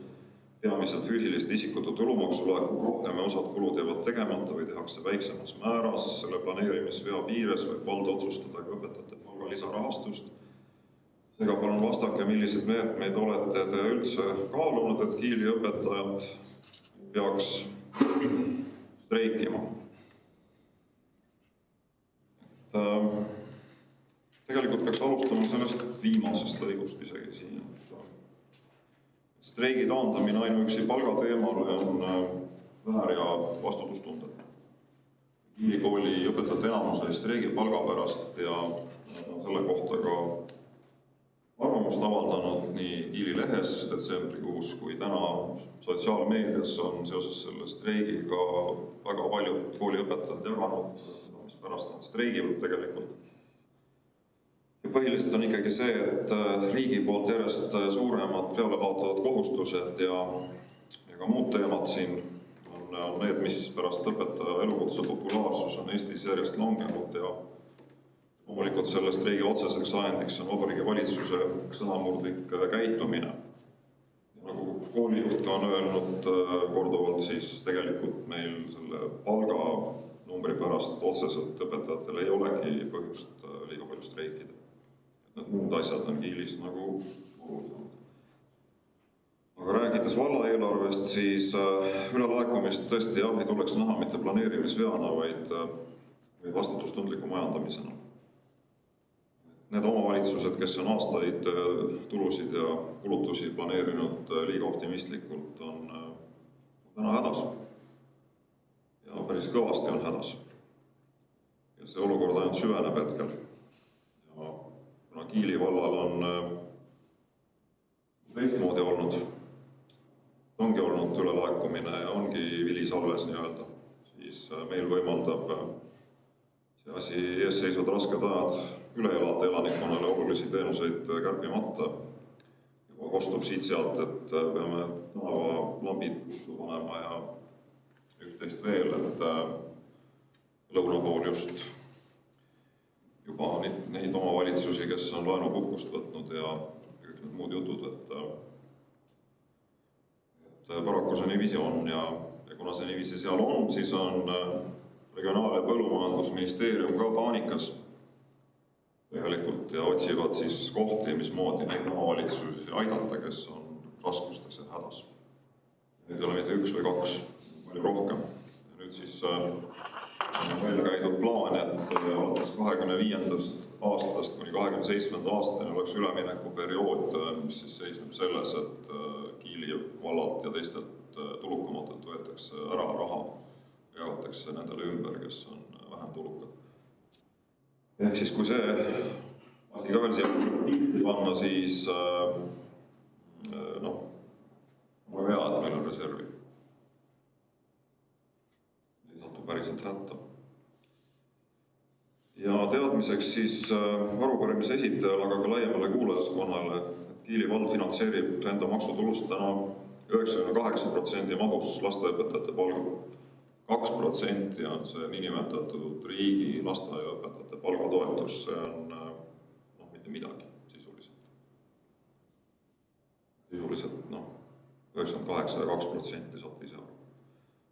Peamiselt füüsiliste isikute tulumaksu laekub rohkem ja osad kulud jäävad tegemata või tehakse väiksemas määras. Selle planeerimisvea piires võib valda otsustada ka õpetajate palga lisarahastust. Seega palun vastake, milliseid meetmeid olete te üldse kaalunud, et Kiili õpetajad peaks streikima. Tegelikult peaks alustama sellest viimasest lõigust isegi siin. Streigi taandamine ainuüksi palgateemale on väär ja vastutustundetu. Kiili kooli õpetajate enamus oli streigi palga pärast ja selle kohta ka arvamust avaldanud nii Kiili lehes detsembrikuus kui täna sotsiaalmeedias on seoses selle streigiga väga paljud kooliõpetajad jaganud, mis pärast nad streigivad tegelikult. Ja põhiliselt on ikkagi see, et riigi poolt järjest suuremad pealevaatavad kohustused ja ka muud teemad siin on need, mis pärast õpetaja elukutse populaarsus on Eestis järjest langenud ja loomulikult selle streigi otseseks ajendiks on Vabariigi Valitsuse sõnamurdlik käitumine. Ja nagu koolijuht ka on öelnud korduvalt, siis tegelikult meil selle palganumbri pärast otseselt õpetajatel ei olegi põhjust liiga palju streikida. Need muud asjad on Kiilis nagu olulisemad. Aga rääkides valla eelarvest, siis ülelaekumist tõesti jah, ei tuleks näha mitte planeerimisveana, vaid vastutustundliku majandamisena. Need omavalitsused, kes on aastaid tulusid ja kulutusi planeerinud liiga optimistlikult, on täna hädas. Ja päris kõvasti on hädas. Ja see olukord ainult süveneb hetkel. Ja kuna Kiili vallal on teistmoodi olnud, ongi olnud ülelaekumine ja ongi vilisalves nii-öelda, siis meil võimaldab see asi eesseisvad rasked ajad üle elada elanikkonnale olulisi teenuseid kärpimata. Juba kostub siit-sealt, et peame tänava-lambid puhtu panema ja üksteist veel, et lõuna pool just juba neid omavalitsusi, kes on laenupuhkust võtnud ja kõik need muud jutud, et paraku see niiviisi on ja kuna see niiviisi seal on, siis on Regionaal- ja Põllumajandusministeerium ka paanikas tegelikult ja otsivad siis kohti, mismoodi neid omavalitsusi aidata, kes on raskustes ja hädas. Neid ei ole mitte üks või kaks, palju rohkem. Ja nüüd siis on välja käidud plaan, et alates 25. aastast kuni 27. aastani oleks üleminekuperiood, mis siis seisneb selles, et Kiili vallalt ja teistelt tulukamatelt võetakse ära raha, jagatakse nendele ümber, kes on vähem tulukad. Ehk siis, kui see asi ka veel siia panna, siis väga hea, et meil on reservi. Ei satu päriselt hätta. Ja teadmiseks siis arupärimise esitajal, aga ka laiemale kuulajaskonnale, et Kiili vald finantseerib enda maksutulust täna 98% mahus lasteõpetajate palga. 2% on see niinimetatud riigi lasteaiaõpetajate palgatoetus, see on mitte midagi sisuliselt. Sisuliselt 98 ja 2% saate ise aru.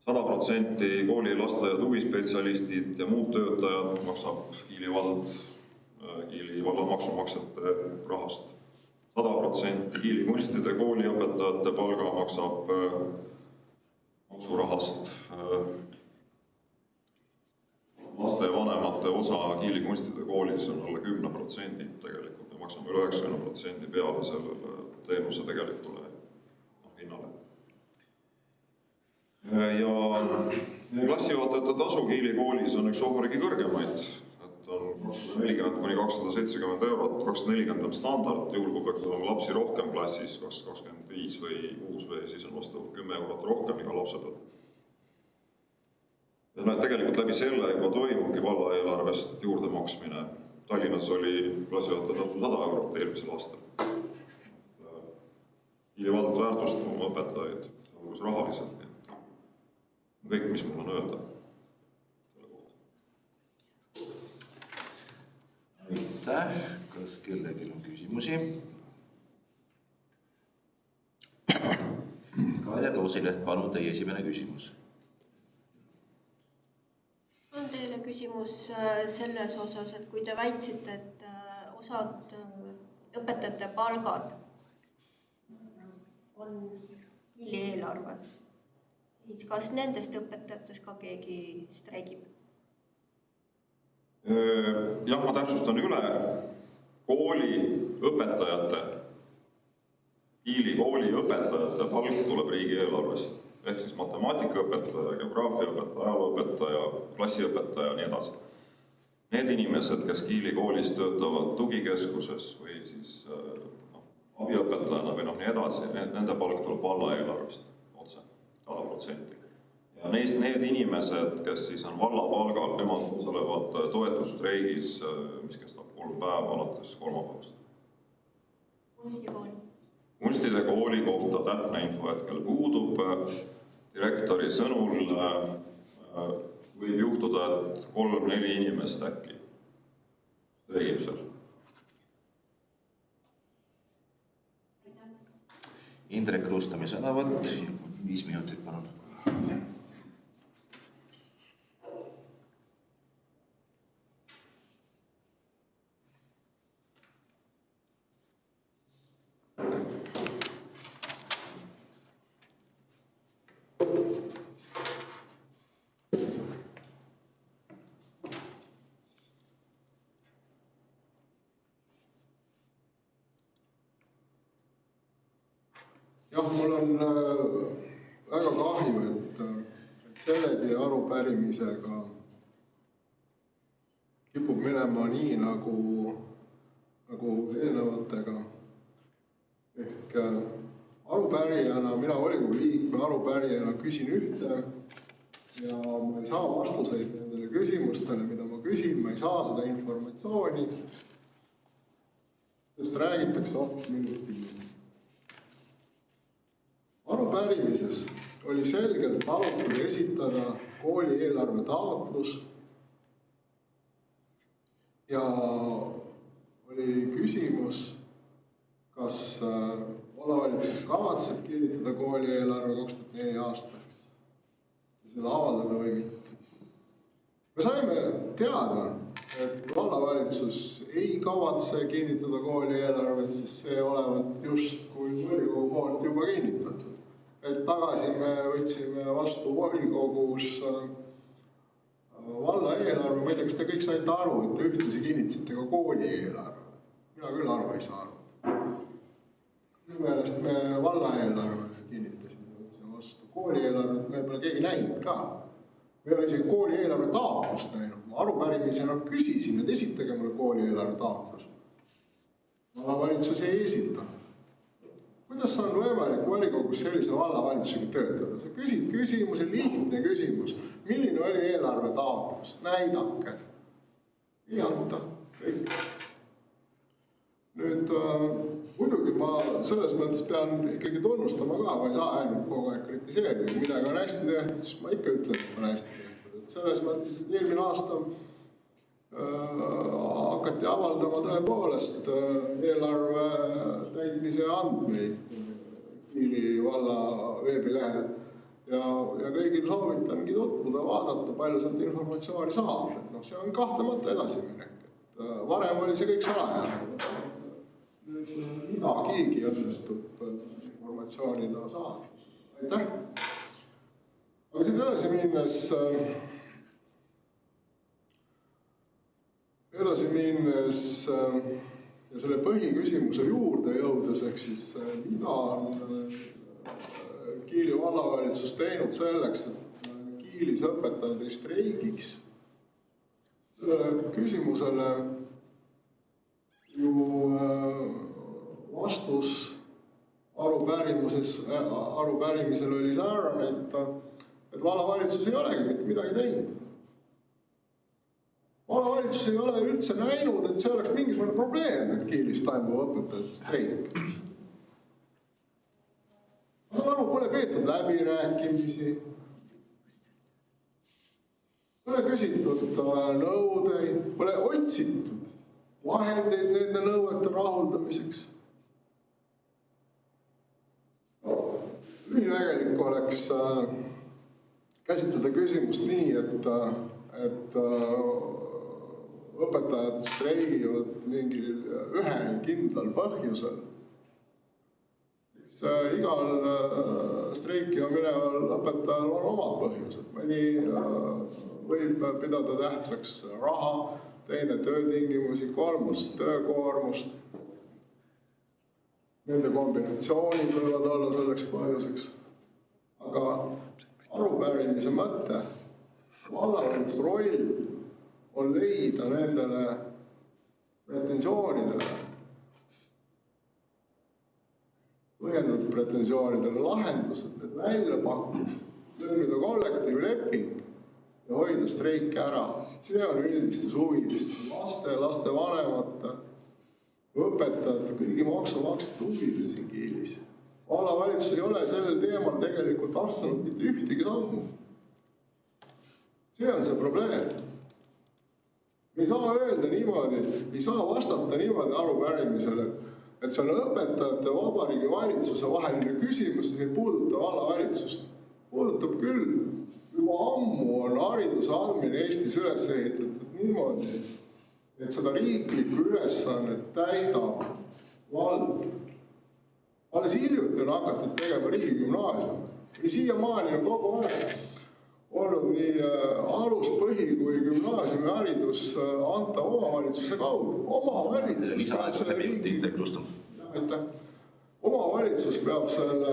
100% kooli lasteaia tugispetsialistid ja muud töötajad maksab Kiili vald Kiili valla maksumaksjate rahast. 100% Kiili kunstide kooli õpetajate palga maksab maksurahast. Lastevanemate osa Kiili kunstide koolis on alla 10%, tegelikult me maksame üle 90% peale sellele teenuse tegelikule hinnale. Ja klassijuhatajate tasu Kiili koolis on üks vabariigi kõrgemaid, et on 240 kuni 270 eurot, 240 on standard, juhul kui peaks olema lapsi rohkem klassis, 25 või 6 või siis on vastavalt 10 eurot rohkem iga lapse pealt. Ja tegelikult läbi selle juba toimubki valla eelarvest juurde maksmine. Tallinnas oli klassijuhataja tasu 100 eurot eelmisel aastal. Kiili vald väärtustab oma õpetajaid, kus rahaliselt. Kõik, mis mul on öelda. Aitäh. Kas kellelgi on küsimusi? Kaia Toosileht, palun teie esimene küsimus. On teile küsimus selles osas, et kui te väitsite, et osad õpetajate palgad on Kiili eelarve, siis kas nendest õpetajatest ka keegi streigib? Jah, ma täpsustan üle. Kooli õpetajate, Kiili kooli õpetajate palk tuleb riigieelarvest. Ehk siis matemaatikaõpetaja, geograafiaõpetaja, ajalooõpetaja, klassiõpetaja ja nii edasi. Need inimesed, kes Kiili koolis töötavad tugikeskuses või siis abiõpetajana või nii edasi, nende palk tuleb valla eelarvest otse, 100%. Ja need inimesed, kes siis on valla palgal, nemad osalevad toetusstreigis, mis kestab 3 päeva alates kolmapäevast. Kunstikooli? Kunstide kooli kohta täpne info hetkel puudub. Direktori sõnul võib juhtuda, et 3-4 inimest äkki streigib seal. Indrek Ruustami sõnavõtt, 5 minutit, palun. Jah, mul on väga kahju, et sellegi arupärimisega kipub minema nii nagu eelnevatega. Ehk arupärijana, mina volikogu liikme arupärijana küsin ühte ja ma ei saa vastuseid nendele küsimustele, mida ma küsin, ma ei saa seda informatsiooni, sest räägitakse hoopis millestki. Arupärimises oli selgelt palutud esitada kooli eelarve taotlus ja oli küsimus, kas vallavalitsus kavatseb kinnitada kooli eelarve 2004 aastaks ja selle avaldada või mitte. Me saime teada, et vallavalitsus ei kavatse kinnitada kooli eelarvet, sest see olevat just kui volikogu poolt juba kinnitatud. Et tagasi me võtsime vastu volikogus valla eelarve, ma ei tea, kas te kõik saite aru, et te ühtlasi kinnitasite ka kooli eelarve. Mina küll aru ei saanud. Minu meelest me valla eelarve kinnitasime vastu. Kooli eelarvet me pole keegi näinud ka. Me ei ole isegi kooli eelarve taotlust näinud. Ma arupärimisena küsisin, et esitage mulle kooli eelarve taotlus. Vallavalitsus ei esita. Kuidas on võimalik volikogus sellise vallavalitsusega töötada? Sa küsid küsimuse, lihtne küsimus. Milline oli eelarve taotlus? Näidake. Ei anta. Kõik. Nüüd, muidugi ma selles mõttes pean ikkagi tunnustama ka, ma ei saa ainult kogu aeg kritiseerida. Kui midagi on hästi tehtud, siis ma ikka ütlen, et on hästi tehtud. Et selles mõttes, et eelmine aasta hakati avaldama tõepoolest eelarve täitmise andmeid Kiili valla veebilehel. Ja kõigil soovitangi tutvuda, vaadata, palju sealt informatsiooni saab. Et see on kahtlemata edasiminek. Varem oli see kõik salajane. Midagigi õnnestub informatsioonina saada. Aitäh! Aga siit edasi minnes ja selle põhiküsimuse juurde jõudes, ehk siis mida on Kiili vallavalitsus teinud selleks, et Kiilis õpetajad ei streigiks. Sellele küsimusele ju vastus arupärimisel oli säärane, et vallavalitsus ei olegi mitte midagi teinud. Vallavalitsus ei ole üldse näinud, et see oleks mingisugune probleem, et Kiilis toimub õpetajate streik. Ma saan aru, pole peetud läbirääkimisi, pole küsitud nõudeid, pole otsitud vahendeid nende nõuete rahuldamiseks. Lühinägelik oleks käsitleda küsimust nii, et õpetajad streigivad mingil ühel kindlal põhjusel. Igal streikima mineval õpetajal on omad põhjused. Mõni võib pidada tähtsaks raha, teine töötingimusi, kolmas töökoormust. Nende kombinatsioonid võivad olla selleks põhjuseks. Aga arupärimise mõte, vallavalitsuse roll on leida nendele pretensioonidele, põhjendatud pretensioonidele lahendused, need välja pakkuda, sõlmida kollektiivleping ja hoida streiki ära. See on üldistes huvides, laste vanemate, õpetajate, kõigi maksumaksjate huvides siin Kiilis. Vallavalitsus ei ole sellel teemal tegelikult astunud mitte ühtegi sammu. See on see probleem. Me ei saa öelda niimoodi, ei saa vastata niimoodi arupärimisele, et see on õpetajate Vabariigi valitsuse vaheline küsimus, see ei puuduta vallavalitsust. Puudutab küll. Juba ammu on hariduse andmine Eestis üles ehitatud niimoodi, et seda riiklikku ülesannet täidab vald. Alles hiljuti on hakatud tegema riigigümnaasium. Ja siiamaani on kogu aeg olnud nii alus-, põhi- kui gümnaasiumi haridus anta omavalitsuse kaudu. Omavalitsus peab selle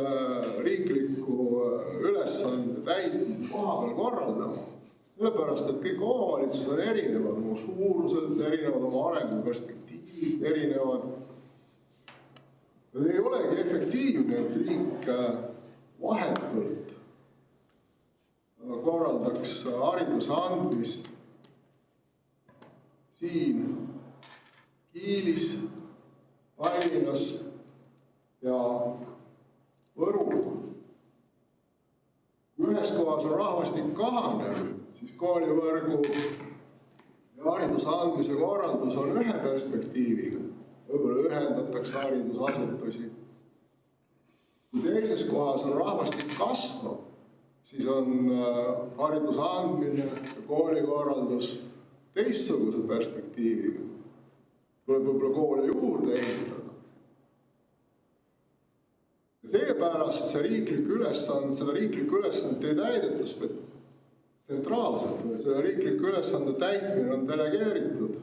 riikliku ülesande täitmise kohapeal korraldama. Sellepärast, et kõik omavalitsused on erinevad, oma suuruselt, erinevad oma arenguperspektiivid, erinevad. Ei olegi efektiivne, et riik vahetult korraldaks hariduse andmist siin Kiilis, Tallinnas ja Võrul. Kui ühes kohas on rahvastik kahanev, siis koolivõrgu ja hariduse andmise korraldus on ühe perspektiiviga. Võib-olla ühendatakse haridusasutusi. Kui teises kohas on rahvastik kasvav, siis on hariduse andmine ja koolikorraldus teistsuguse perspektiiviga. Tuleb võib-olla koole juurde ehitada. Ja seepärast seda riiklikku ülesannet ei täideta tsentraalselt, see riikliku ülesande täitmine on delegeeritud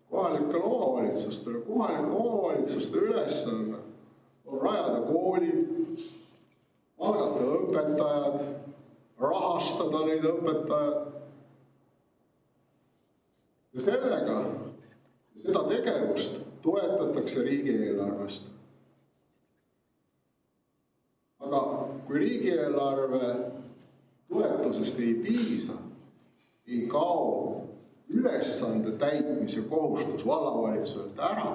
kohalikele omavalitsustele. Kohalike omavalitsuste ülesanne on rajada koolid, palgata õpetajad, rahastada neid õpetajad. Ja sellega, seda tegevust toetatakse riigieelarvest. Aga kui riigieelarve toetusest ei piisa, ei kao ülesande täitmise kohustus vallavalitsuselt ära.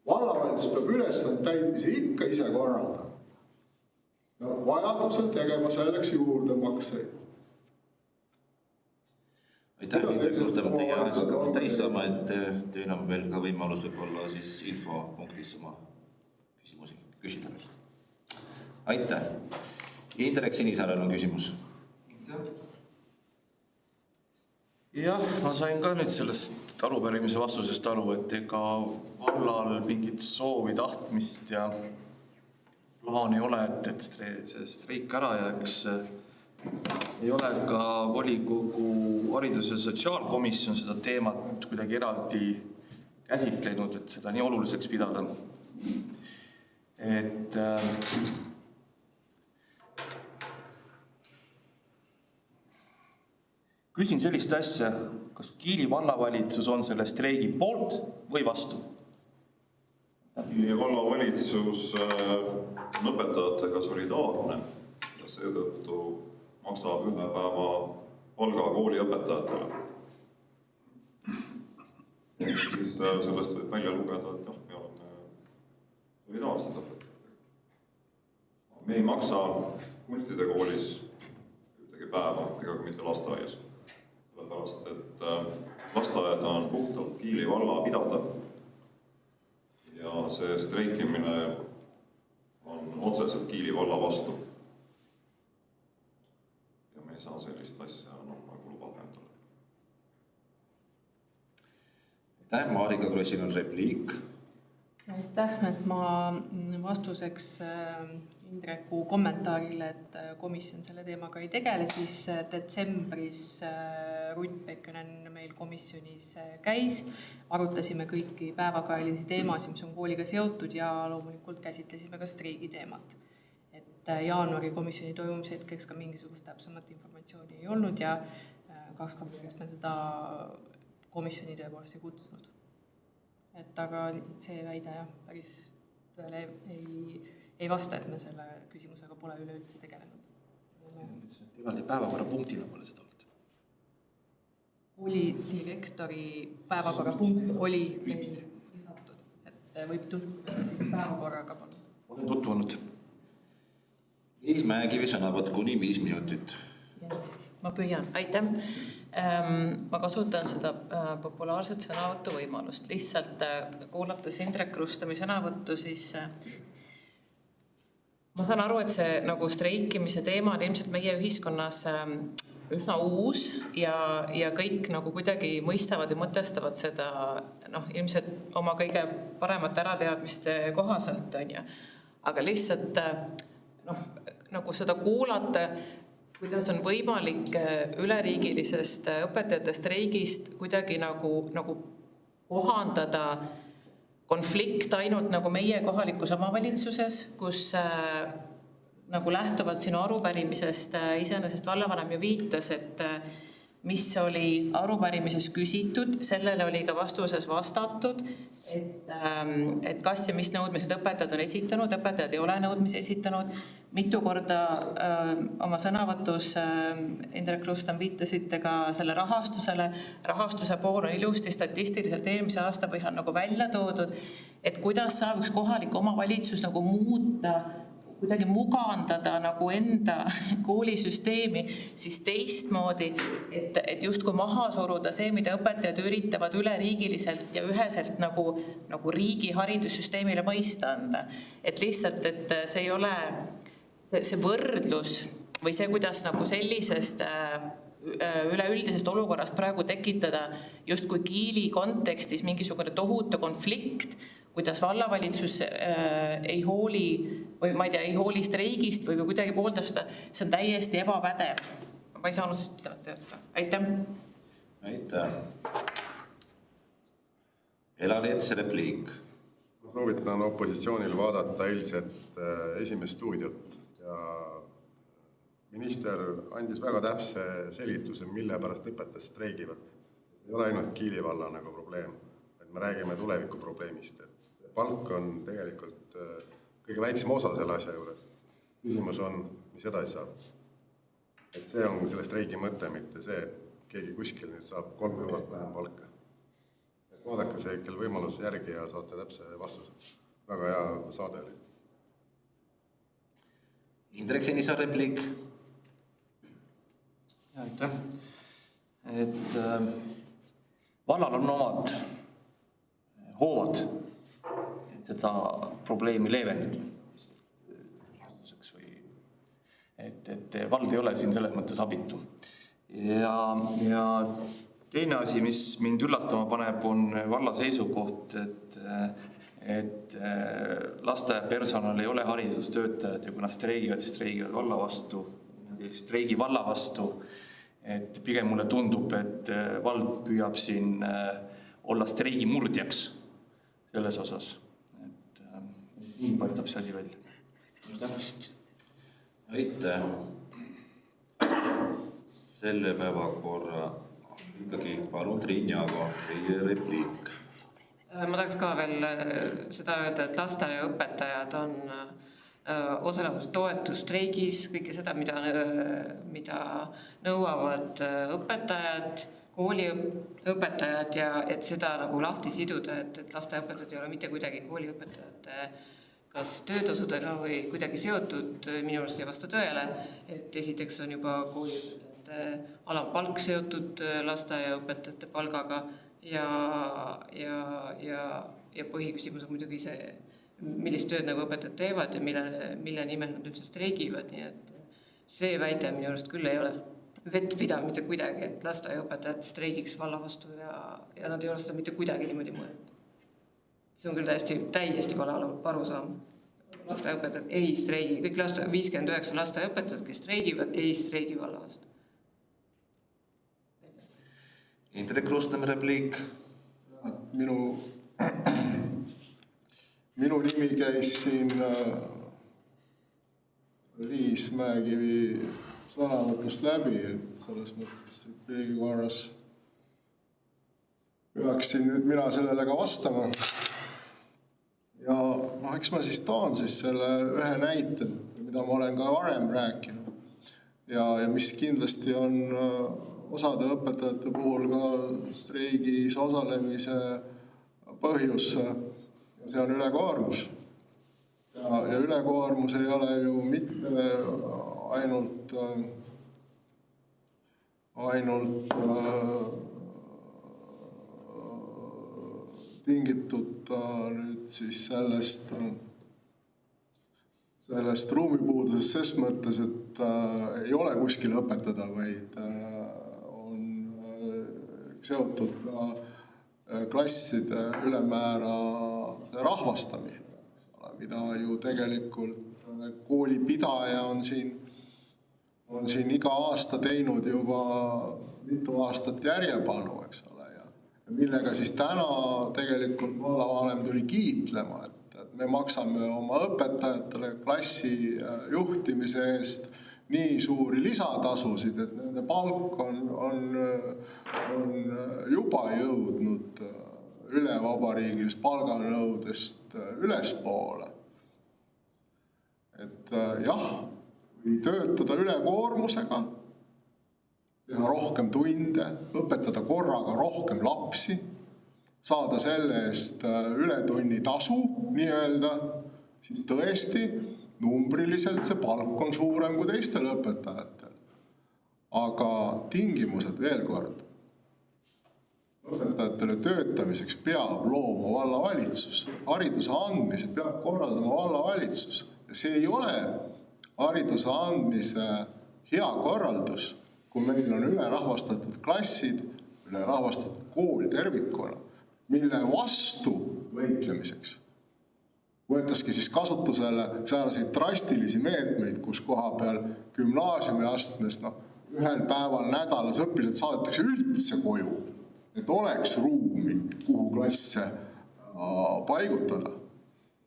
Vallavalitsus peab ülesande täitmise ikka ise korraldama. Ja vajadusel tegema selleks juurdemakseid. Aitäh, Indrek, teie aega on täis saama, et teil on veel ka võimalus võib-olla siis infopunktis oma küsimusi küsida. Aitäh. Indrek Sinisaarel on küsimus. Jah, ma sain ka nüüd sellest arupärimise vastusest aru, et ega vallal mingit soovi, tahtmist ja plaan ei ole, et see streik ära jääks. Ei ole ka volikogu haridus- ja sotsiaalkomisjon seda teemat kuidagi eraldi käsitlenud, et seda nii oluliseks pidada. Et küsin sellist asja, kas Kiili vallavalitsus on selle streigi poolt või vastu? Kiili vallavalitsus on õpetajatega solidaarne ja seetõttu maksab ühe päeva palga kooli õpetajatele. Siis sellest võib välja lugeda, et jah, me oleme solidaarsed õpetajatega. Me ei maksa kunstide koolis ühtegi päeva ega mitte lasteaias. Sellepärast, et lasteaed on puhtalt Kiili valla pidada ja see streikimine on otseselt Kiili valla vastu. Ja me ei saa sellist asja nagu lubada endale. Aitäh, Marika Krossil on repliik. Aitäh, et ma vastuseks Indreku kommentaarile, et komisjon selle teemaga ei tegele, siis detsembris Rutt Pekkönen meil komisjonis käis, arutasime kõiki päevakajalisi teemasid, mis on kooliga seotud ja loomulikult käsitlesime ka streigi teemat. Et jaanuari komisjoni toimumise hetkeks ka mingisugust täpsemat informatsiooni ei olnud ja 20 me teda komisjoni tõepoolest ei kutsunud. Et aga see väide jah, päris tõele ei vasta, et me selle küsimusega pole üleüldse tegelenud. Eraldi päevakorrapunktina pole seda olnud. Kooli direktori päevakorrapunkt oli meil lisatud, et võib tutvuda siis päevakorraga palun. Olen tutvunud. Liis Mäekivi sõnavõtt kuni 5 minutit. Ma püüan, aitäh. Ma kasutan seda populaarset sõnavõttu võimalust. Lihtsalt kuulates Indrek Rustami sõnavõttu, siis ma saan aru, et see nagu streikimise teema on ilmselt meie ühiskonnas üsna uus ja kõik nagu kuidagi mõistavad ja mõtestavad seda ilmselt oma kõige paremate ärateadmiste kohaselt on ja. Aga lihtsalt nagu seda kuulata, kuidas on võimalik üleriigilisest õpetajate streigist kuidagi nagu kohandada konflikt ainult nagu meie kohalikus omavalitsuses, kus nagu lähtuvalt sinu arupärimisest iseenesest vallavanem ju viitas, et mis oli arupärimises küsitud, sellele oli ka vastuses vastatud, et kas ja mis nõudmised õpetajad on esitanud, õpetajad ei ole nõudmisi esitanud. Mitu korda oma sõnavõtus Indrek Rustam viitasite ka selle rahastusele. Rahastuse pool on ilusti statistiliselt eelmise aasta põhjal nagu välja toodud, et kuidas saab üks kohalik omavalitsus nagu muuta, kuidagi mugandada nagu enda koolisüsteemi siis teistmoodi, et justkui maha suruda see, mida õpetajad üritavad üleriigiliselt ja üheselt nagu riigi haridussüsteemile mõista anda. Et lihtsalt, et see ei ole see võrdlus või see, kuidas nagu sellisest üleüldisest olukorrast praegu tekitada justkui Kiili kontekstis mingisugune tohutu konflikt, kuidas vallavalitsus ei hooli või ma ei tea, ei hooli streigist või kuidagi pooldab seda, see on täiesti ebapädev. ma ei saanud seda teada. Aitäh! Aitäh! Ela-Leets repliik. Ma soovitan opositsioonil vaadata eilset esimest stuudiot ja minister andis väga täpse selgituse, mille pärast õpetajad streigivad. Ei ole ainult Kiili valla nagu probleem, et me räägime tuleviku probleemist. Et palk on tegelikult kõige väiksem osa selle asja juures. Küsimus on, mis edasi saab. Et see on selle streigi mõte, mitte see, et keegi kuskil nüüd saab 3 eurot vähem palka. Et vaadake see ikkel võimaluse järgi ja saate täpse vastuse. Väga hea saade oli. Indrek Sinisaar repliik. Aitäh. Et vallal on omad hoovad, et seda probleemi leevendada. Et vald ei ole siin selles mõttes abitu. Ja teine asi, mis mind üllatama paneb, on valla seisukoht, et lasteaiapersonal ei ole haridustöötajad ja kui nad streigivad, siis streigivad valla vastu, streigi valla vastu. Et pigem mulle tundub, et vald püüab siin olla streigi murdjaks selles osas. Et nii paistab see asi välja. Aitäh. Selle päevakorra ikkagi palun Triin Jaago, teie repliik. Ma tahaks ka veel seda öelda, et lasteaiaõpetajad on osalevad toetusstreigis, kõike seda, mida nõuavad õpetajad, kooliõpetajad ja et seda nagu lahti siduda, et lasteaiaõpetajad ei ole mitte kuidagi kooliõpetajate kas töötasudega või kuidagi seotud, minu arust ei vasta tõele, et esiteks on juba kooliõpetajate alampalk seotud lasteaiaõpetajate palgaga ja põhiküsimus on muidugi see, millist tööd nagu õpetajad teevad ja mille nimel nad üldse streigivad, nii et see väide minu arust küll ei ole vett pidav mitte kuidagi, et lasteaiaõpetajad streigiks valla vastu ja nad ei ole seda mitte kuidagi niimoodi mõelnud. See on küll täiesti vale arusaam. Lasteaiaõpetajad ei streigi, kõik 59 lasteaiaõpetajad, kes streigivad, ei streigi valla vastu. Indrek Rustem repliik. Minu nimi käis siin Liis Mäekivi sõnavõtust läbi, et selles mõttes repliigi korras peaksin nüüd mina sellele ka vastama. Ja eks ma siis toon selle ühe näite, mida ma olen ka varem rääkinud ja mis kindlasti on osade õpetajate puhul ka streigis osalemise põhjus. See on ülekoormus. Ja ülekoormus ei ole ju mitte ainult tingitud nüüd siis sellest ruumipuudusest ses mõttes, et ei ole kuskil õpetada, vaid on seotud ka klasside ülemäära rahvastamisega, mida ju tegelikult koolipidaja on siin iga aasta teinud juba mitu aastat järjepanu, eks ole. Millega siis täna tegelikult vallavanem tuli kiitlema, et me maksame oma õpetajatele klassi juhtimise eest nii suuri lisatasusid, et nende palk on juba jõudnud üle vabariigilist palganõudest ülespoole. Et jah, või töötada ülekoormusega, teha rohkem tunde, õpetada korraga rohkem lapsi, saada selle eest ületunni tasu, nii-öelda, siis tõesti numbriliselt see palk on suurem kui teistel õpetajatel. Aga tingimused veel kord. Õpetajatele töötamiseks peab looma vallavalitsus. Hariduse andmise peab korraldama vallavalitsus. Ja see ei ole hariduse andmise hea korraldus, kui meil on ülerahvastatud klassid, ülerahvastatud kool tervikuna, mille vastu võitlemiseks võetaski siis kasutusele sääraseid drastilisi meetmeid, kus koha peal gümnaasiumi astmes ühel päeval nädalas õpilased saadetakse üldse koju, et oleks ruumi, kuhu klasse paigutada,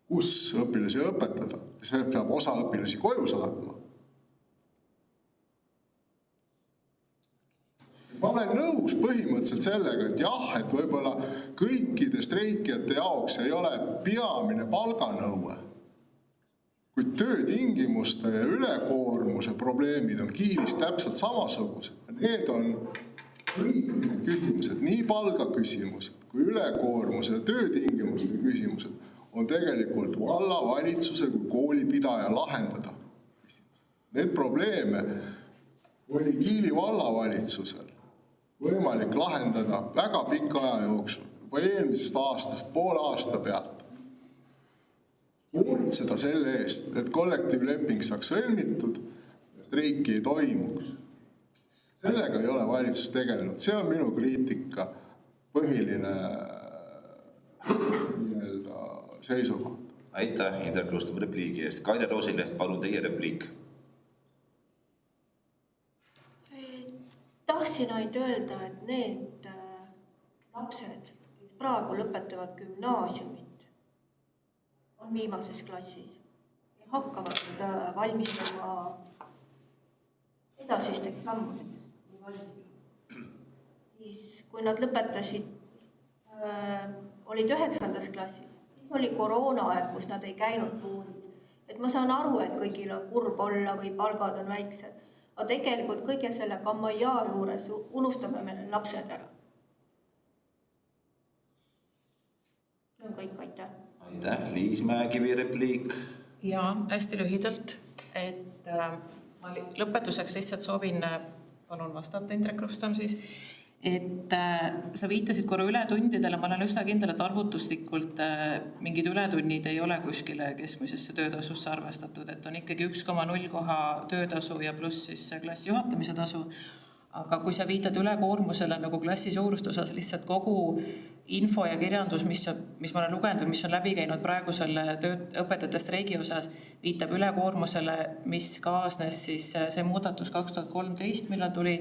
kus õpilasi õpetada. See peab osa õpilasi koju saatma. Ma olen nõus põhimõtteliselt sellega, et jah, et võib-olla kõikide streikijate jaoks ei ole peamine palganõue, kuid töötingimuste ja ülekoormuse probleemid on Kiilis täpselt samasugused. Need on kõik küsimused, nii palgaküsimused kui ülekoormuse ja töötingimuste küsimused on tegelikult vallavalitsuse kui koolipidaja lahendada. Need probleeme oli Kiili vallavalitsusel võimalik lahendada väga pika aja jooksul, juba eelmisest aastast, poole aasta pealt. Hoolitseda selle eest, et kollektiivleping saaks sõlmitud ja streiki ei toimuks. Sellega ei ole valitsus tegelenud. See on minu kriitika põhiline seisukoht. Aitäh, Indrek Ruustum repliigi eest. Kaire Roosileht, palun teie repliik. Tahtsin ainult öelda, et need lapsed, kes praegu lõpetavad gümnaasiumit, on viimases klassis ja hakkavad valmistama edasisteks sammudeks. Siis, kui nad lõpetasid, olid 9. klassis, siis oli koroonaaeg, kus nad ei käinud koolis. Et ma saan aru, et kõigil on kurb olla või palgad on väiksed. Aga tegelikult kõige selle kammajaa juures unustame meil lapsed ära. See on kõik, aitäh. Aitäh, Liis Mäekivi repliik. Ja hästi lühidalt, et ma lõpetuseks lihtsalt soovin, palun vastata Indrek Ruustum siis, et sa viitasid korra ületundidele, ma olen üsna kindel, et arvutuslikult mingid ületunnid ei ole kuskile keskmisesse töötasusse arvestatud, et on ikkagi 1,0 koha töötasu ja pluss siis klassi juhatamise tasu. Aga kui sa viitad ülekoormusele nagu klassi suurust osas, lihtsalt kogu info ja kirjandus, mis ma olen lugenud või mis on läbi käinud praegu selle õpetajate streigi osas, viitab ülekoormusele, mis kaasnes siis see muudatus 2013, millal tuli,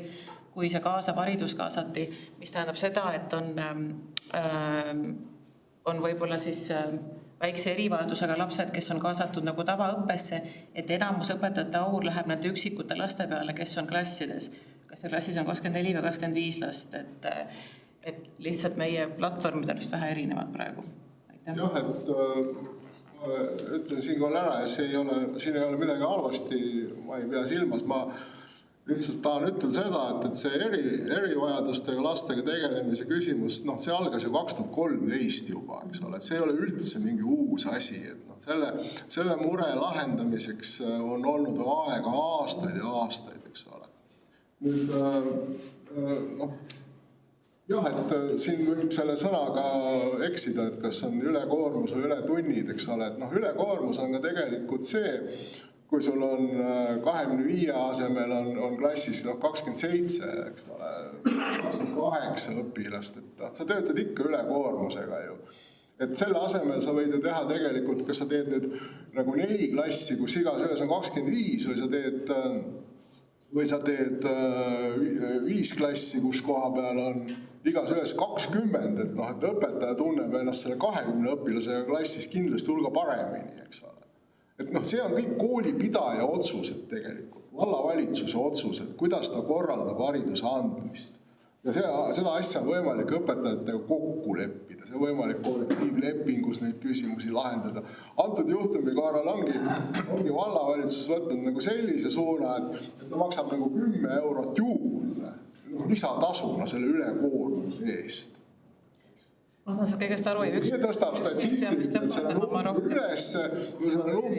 kui see kaasav haridus kaasati, mis tähendab seda, et on võib-olla siis väikse erivajadusega lapsed, kes on kaasatud nagu tavaõppesse, et enamus õpetajate aur läheb nende üksikute laste peale, kes on klassides. Kas see klassis on 24 või 25 last, et lihtsalt meie platvormid on vist vähe erinevad praegu. Aitäh. Jah, et ütlen siinkohal ära ja siin ei ole midagi halvasti, ma ei pea silmas, ma lihtsalt tahan ütelda seda, et see erivajadustega lastega tegelemise küsimus, see algas ju 2013 juba, eks ole, et see ei ole üldse mingi uus asi, et selle mure lahendamiseks on olnud aega aastaid ja aastaid, eks ole. Nüüd, jah, et siin võib selle sõnaga eksida, et kas on ülekoormus või ületunnid, eks ole, et ülekoormus on ka tegelikult see, kui sul on 25 asemel on klassis 27, eks ole, 28 õpilast, et sa töötad ikka ülekoormusega ju. Et selle asemel sa võid ju teha tegelikult, kas sa teed nüüd nagu 4 klassi, kus igas ühes on 25 või sa teed 5 klassi, kus koha peal on igas ühes 20, et õpetaja tunneb ennast selle 20 õpilasega klassis kindlasti hulga paremini, eks ole. Et see on kõik koolipidaja otsused tegelikult, vallavalitsuse otsused, kuidas ta korraldab hariduse andmist. Ja seda asja on võimalik õpetajatega kokku leppida, see on võimalik kollektiivlepingus neid küsimusi lahendada. Antud juhtumi korral ongi vallavalitsus võtnud nagu sellise suuna, et ta maksab nagu 10 eurot juurde, lisatasuna selle ülekoormuse eest. Ma saan seda kõigest aru. See tõstab statistiliselt selle numbri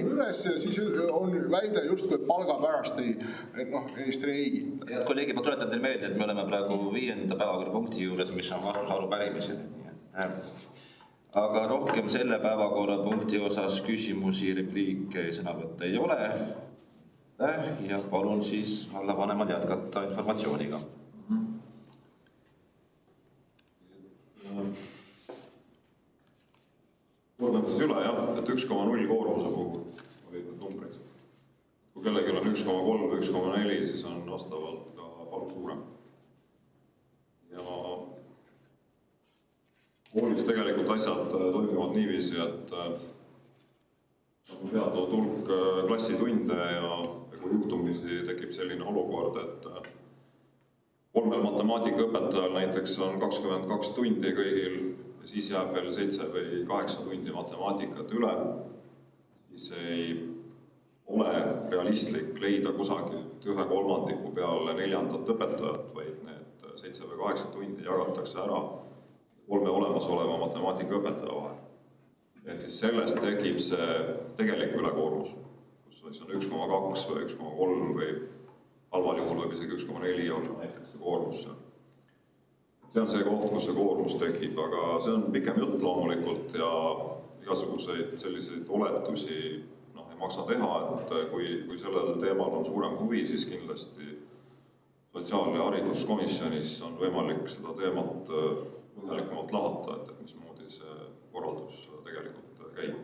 üles ja siis on väide justkui, et palga pärast ei streigita. Head kolleegid, ma tuletan teile meelde, et me oleme praegu 5. päevakorrapunkti juures, mis on vastus arupärimisele. Aga rohkem selle päevakorrapunkti osas küsimusi, repliike, sõnavõtte ei ole. Ja palun siis vallavanemal jätkata informatsiooniga. Kordan siis üle, jah, et 1,0 koormuse puhul olid need numbrid. Kui kellelgi on 1,3 või 1,4, siis on vastavalt ka palk suurem. Ja koolis tegelikult asjad toimuvad niiviisi, et teatud hulk klassitunde ja kui juhtumisi tekib selline olukord, et 3 matemaatikaõpetajal näiteks on 22 tundi kõigil ja siis jääb veel 7 või 8 tundi matemaatikat üle, siis ei ole realistlik leida kusagilt 1/3 peale 4. õpetajat, vaid need 7 või 8 tundi jagatakse ära 3 olemasoleva matemaatikaõpetaja vahel. Ehk siis sellest tekib see tegelik ülekoormus, kus siis on 1,2 või 1,3 või halval juhul võib isegi 1,4 olla näiteks see koormus. See on see koht, kus see koormus tekib, aga see on pikem jutt loomulikult ja igasuguseid selliseid oletusi ei maksa teha, et kui sellel teemal on suurem huvi, siis kindlasti sotsiaal- ja hariduskomisjonis on võimalik seda teemat põhjalikumalt lahata, et mismoodi see korraldus tegelikult käib.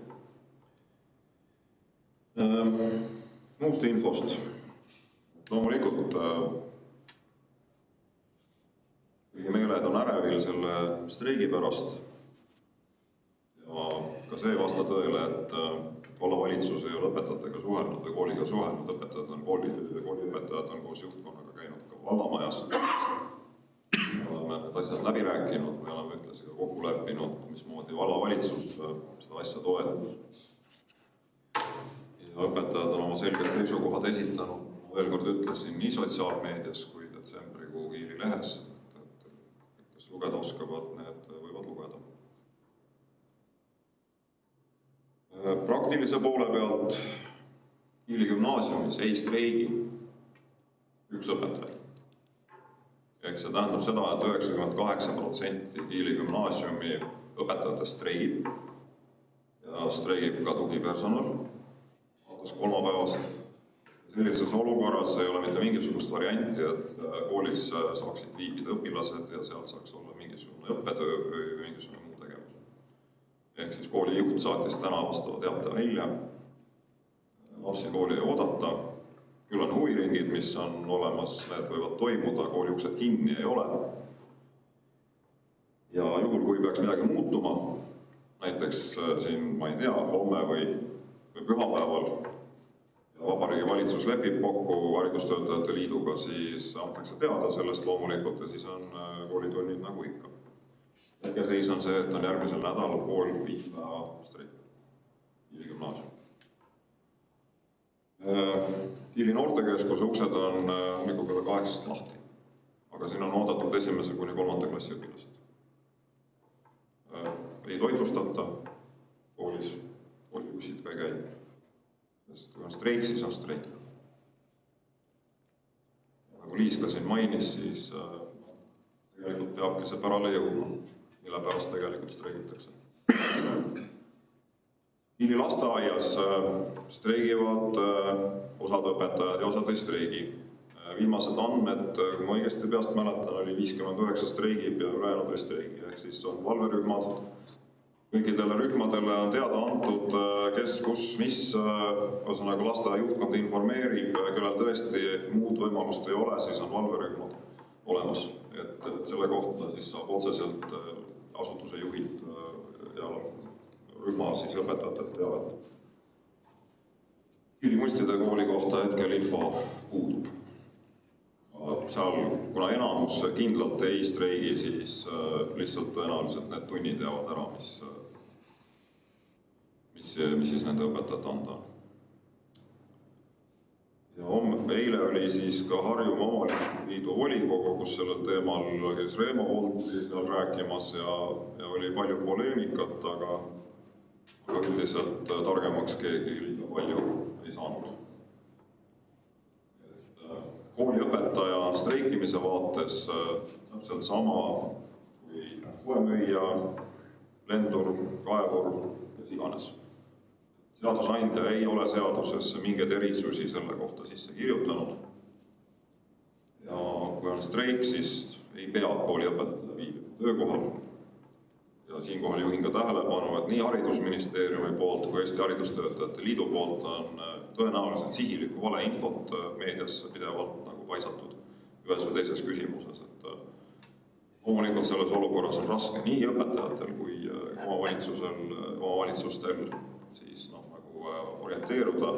Muust infost. Loomulikult kõigi meeled on ärevil selle streigi pärast ja ka see ei vasta tõele, et vallavalitsus ei ole õpetajatega suhelnud või kooliga suhelnud, kooliõpetajad on koos juhtkonnaga käinud ka vallamajas. Me oleme need asjad läbi rääkinud, me oleme ühtlasi ka kokku leppinud, mismoodi vallavalitsus seda asja toetab. Ja õpetajad on oma selged seisukohad esitanud, ma veel kord ütlesin, nii sotsiaalmeedias kui detsembrikuu Kiili lehes, et kes lugeda oskavad, need võivad lugeda. Praktilise poole pealt Kiili gümnaasiumis ei streigi üks õpetaja. Ehk see tähendab seda, et 98% Kiili gümnaasiumi õpetajatest streigib ja streigib ka tugipersonal alates kolmapäevast. Sellises olukorras ei ole mitte mingisugust varianti, et koolis saaksid viibida õpilased ja sealt saaks olla mingisugune õppetöö või mingisugune muu tegevus. Ehk siis kooli juht saatis täna vastava teate välja. Lapsi kooli ei oodata. Küll on huviringid, mis on olemas, need võivad toimuda, kooli uksed kinni ei ole. Ja juhul, kui peaks midagi muutuma, näiteks siin, ma ei tea, homme või pühapäeval, Vabariigi valitsus lepib kokku haridustöötajate liiduga, siis antakse teada sellest loomulikult ja siis on koolitunnid nagu ikka. Hetkeseis on see, et on järgmisel nädalal kool 5 päeva streik Kiili gümnaasium. Kiili noortekeskuse uksed on hommikul kella 8 lahti, aga siin on oodatud 1. kuni 3. klassi õpilased. Ei toitlustata koolis, koolibussid ka ei käi. Sest kui on streik, siis on streik. Nagu Liis ka siin mainis, siis tegelikult peabki see pärale jõudma, mille pärast tegelikult streigitakse. Kiili lasteaias streigivad osad õpetajad ja osad ei streigi. Viimased andmed, kui ma õigesti peast mäletan, oli 59 streigib ja ülejäänud ei streigi. Ehk siis on valverühmad. Kõikidele rühmadele on teada antud, kes, kus, mis, ühesõnaga lasteaia juhtkond informeerib, kellel tõesti muud võimalust ei ole, siis on valverühmad olemas. Et selle kohta siis saab otseselt asutuse juhilt ja rühma siis õpetajatelt teavet. Kiili Mustide kooli kohta hetkel info puudub. Seal, kuna enamus kindlalt ei streigi, siis lihtsalt tõenäoliselt need tunnid jäävad ära, mis siis nende õpetajate anda on. Ja eile oli siis ka Harjumaa Omavalitsusliidu volikogu, kus sellel teemal käis Reemo Volt seal rääkimas ja oli palju poleemikat, aga üldiselt targemaks keegi liiga palju ei saanud. Kooliõpetaja on streikimise vaates täpselt sama kui poemüüja, lendur, kaevur ja iganes. Seadusandja ei ole seadusesse mingeid erisusi selle kohta sisse kirjutanud. Ja kui on streik, siis ei pea kooliõpetaja viibima töökohal. Ja siinkohal juhin ka tähelepanu, et nii Haridusministeeriumi poolt kui Eesti Haridustöötajate Liidu poolt on tõenäoliselt sihilikku valeinfot meediasse pidevalt nagu paisatud ühes või teises küsimuses, et loomulikult selles olukorras on raske nii õpetajatel kui omavalitsustel siis nagu orienteeruda.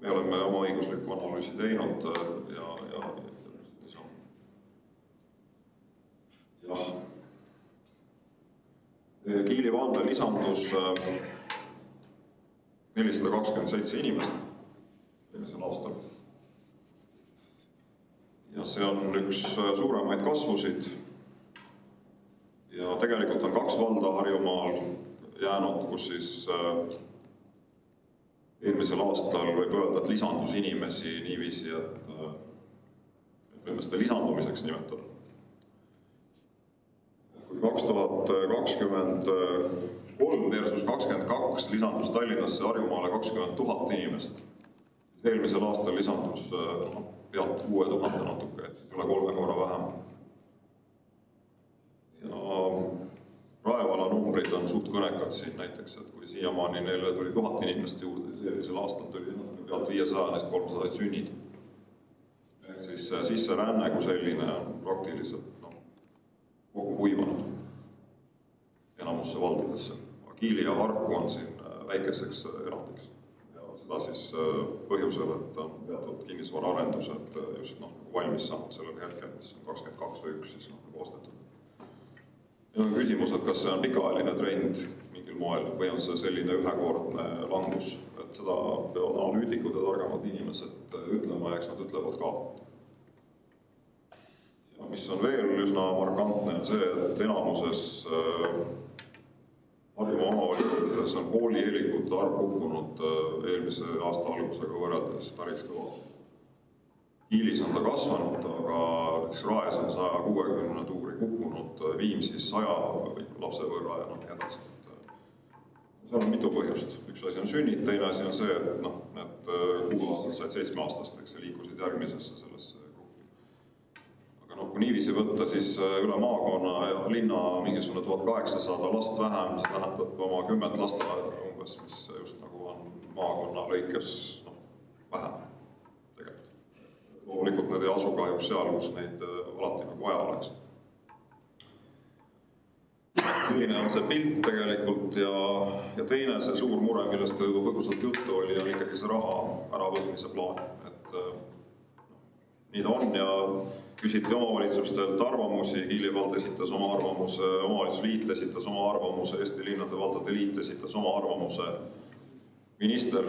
Me oleme oma õiguslikku analüüsi teinud ja Kiili valda lisandus 427 inimest eelmisel aastal. Ja see on üks suuremaid kasvusid. Ja tegelikult on 2 valda Harjumaal jäänud, kus siis eelmisel aastal võib öelda, et lisandus inimesi niiviisi, et võime seda lisandumiseks nimetada. Kui 2023 versus 2022 lisandus Tallinnasse Harjumaale 20 000 inimest, eelmisel aastal lisandus pealt 6000 natuke, et üle 3 korra vähem. Ja Raevala numbrid on suht kõnekad siin näiteks, et kui siiamaani neile tuli 1000 inimest juurde, siis eelmisel aastal tuli pealt 500, neist 300 sünnid. Ehk siis sisseränne kui selline on praktiliselt kokku kuivanud enamusse valdadesse. Kiili ja Harku on siin väikeseks erandiks. Ja seda siis põhjusel, et on teatud kinnisvaraarendused just valmis saanud sellel hetkel, mis on 22 või 1 siis koostatud. Ja on küsimus, et kas see on pikaajaline trend mingil moel või on see selline ühekordne langus, et seda peavad analüütikud ja targemad inimesed ütlema ja eks nad ütlevad ka. Ja mis on veel üsna markantne on see, et enamuses Harjumaa omavalitsustes on koolieelikute arv kukkunud eelmise aasta algusega võrreldes päris kõva. Kiilis on ta kasvanud, aga Raes on 160 tuuri kukkunud, Viimsis 100 lapse võrra ja nii edasi. Seal on mitu põhjust. Üks asi on sünnid, teine asi on see, et need 6 aastat said 7-aastasteks ja liikusid järgmisesse sellesse gruppi. Aga kui niiviisi võtta, siis üle maakonna ja linna mingisugune 1800 last vähem, see tähendab oma 10 lasteaeda umbes, mis just nagu on maakonna lõikes vähem. Loomulikult need ei asu kahjuks seal, kus neid alati nagu vaja oleks. Selline on see pilt tegelikult ja teine see suur mure, millest juba põgusalt juttu oli, on ikkagi see raha äravõtmise plaan. Et nii ta on ja küsiti omavalitsustelt arvamusi, Kiili vald esitas oma arvamuse, omavalitsusliit esitas oma arvamuse, Eesti Linnade Valdade Liit esitas oma arvamuse. Minister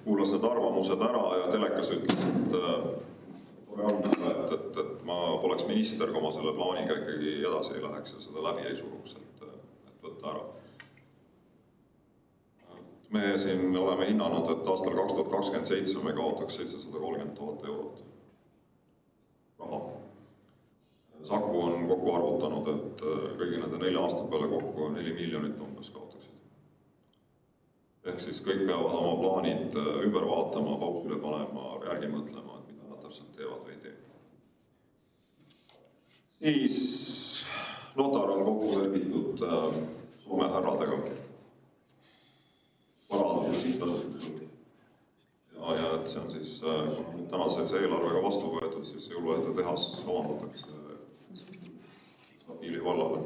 kuulas need arvamused ära ja telekas ütles, et ma poleks minister, kui ma selle plaaniga ikkagi edasi ei läheks ja seda läbi ei suruks, et võtta ära. Me siin oleme hinnanud, et aastal 2027 me kaotaks 730 000 eurot raha. Saku on kokku arvutanud, et kõigi nende 4 aasta peale kokku 4 miljonit umbes kaotaksid. Ehk siis kõik peavad oma plaanid ümber vaatama, pausile panema, järgi mõtlema, täpselt teevad või ei tee. Siis notar on kokku lepitud Soome härradega varaduses sihtasutusel. Ja et see on siis tänase eelarvega vastu võetud, siis jõuluehte tehas omandatakse Kiili vallale.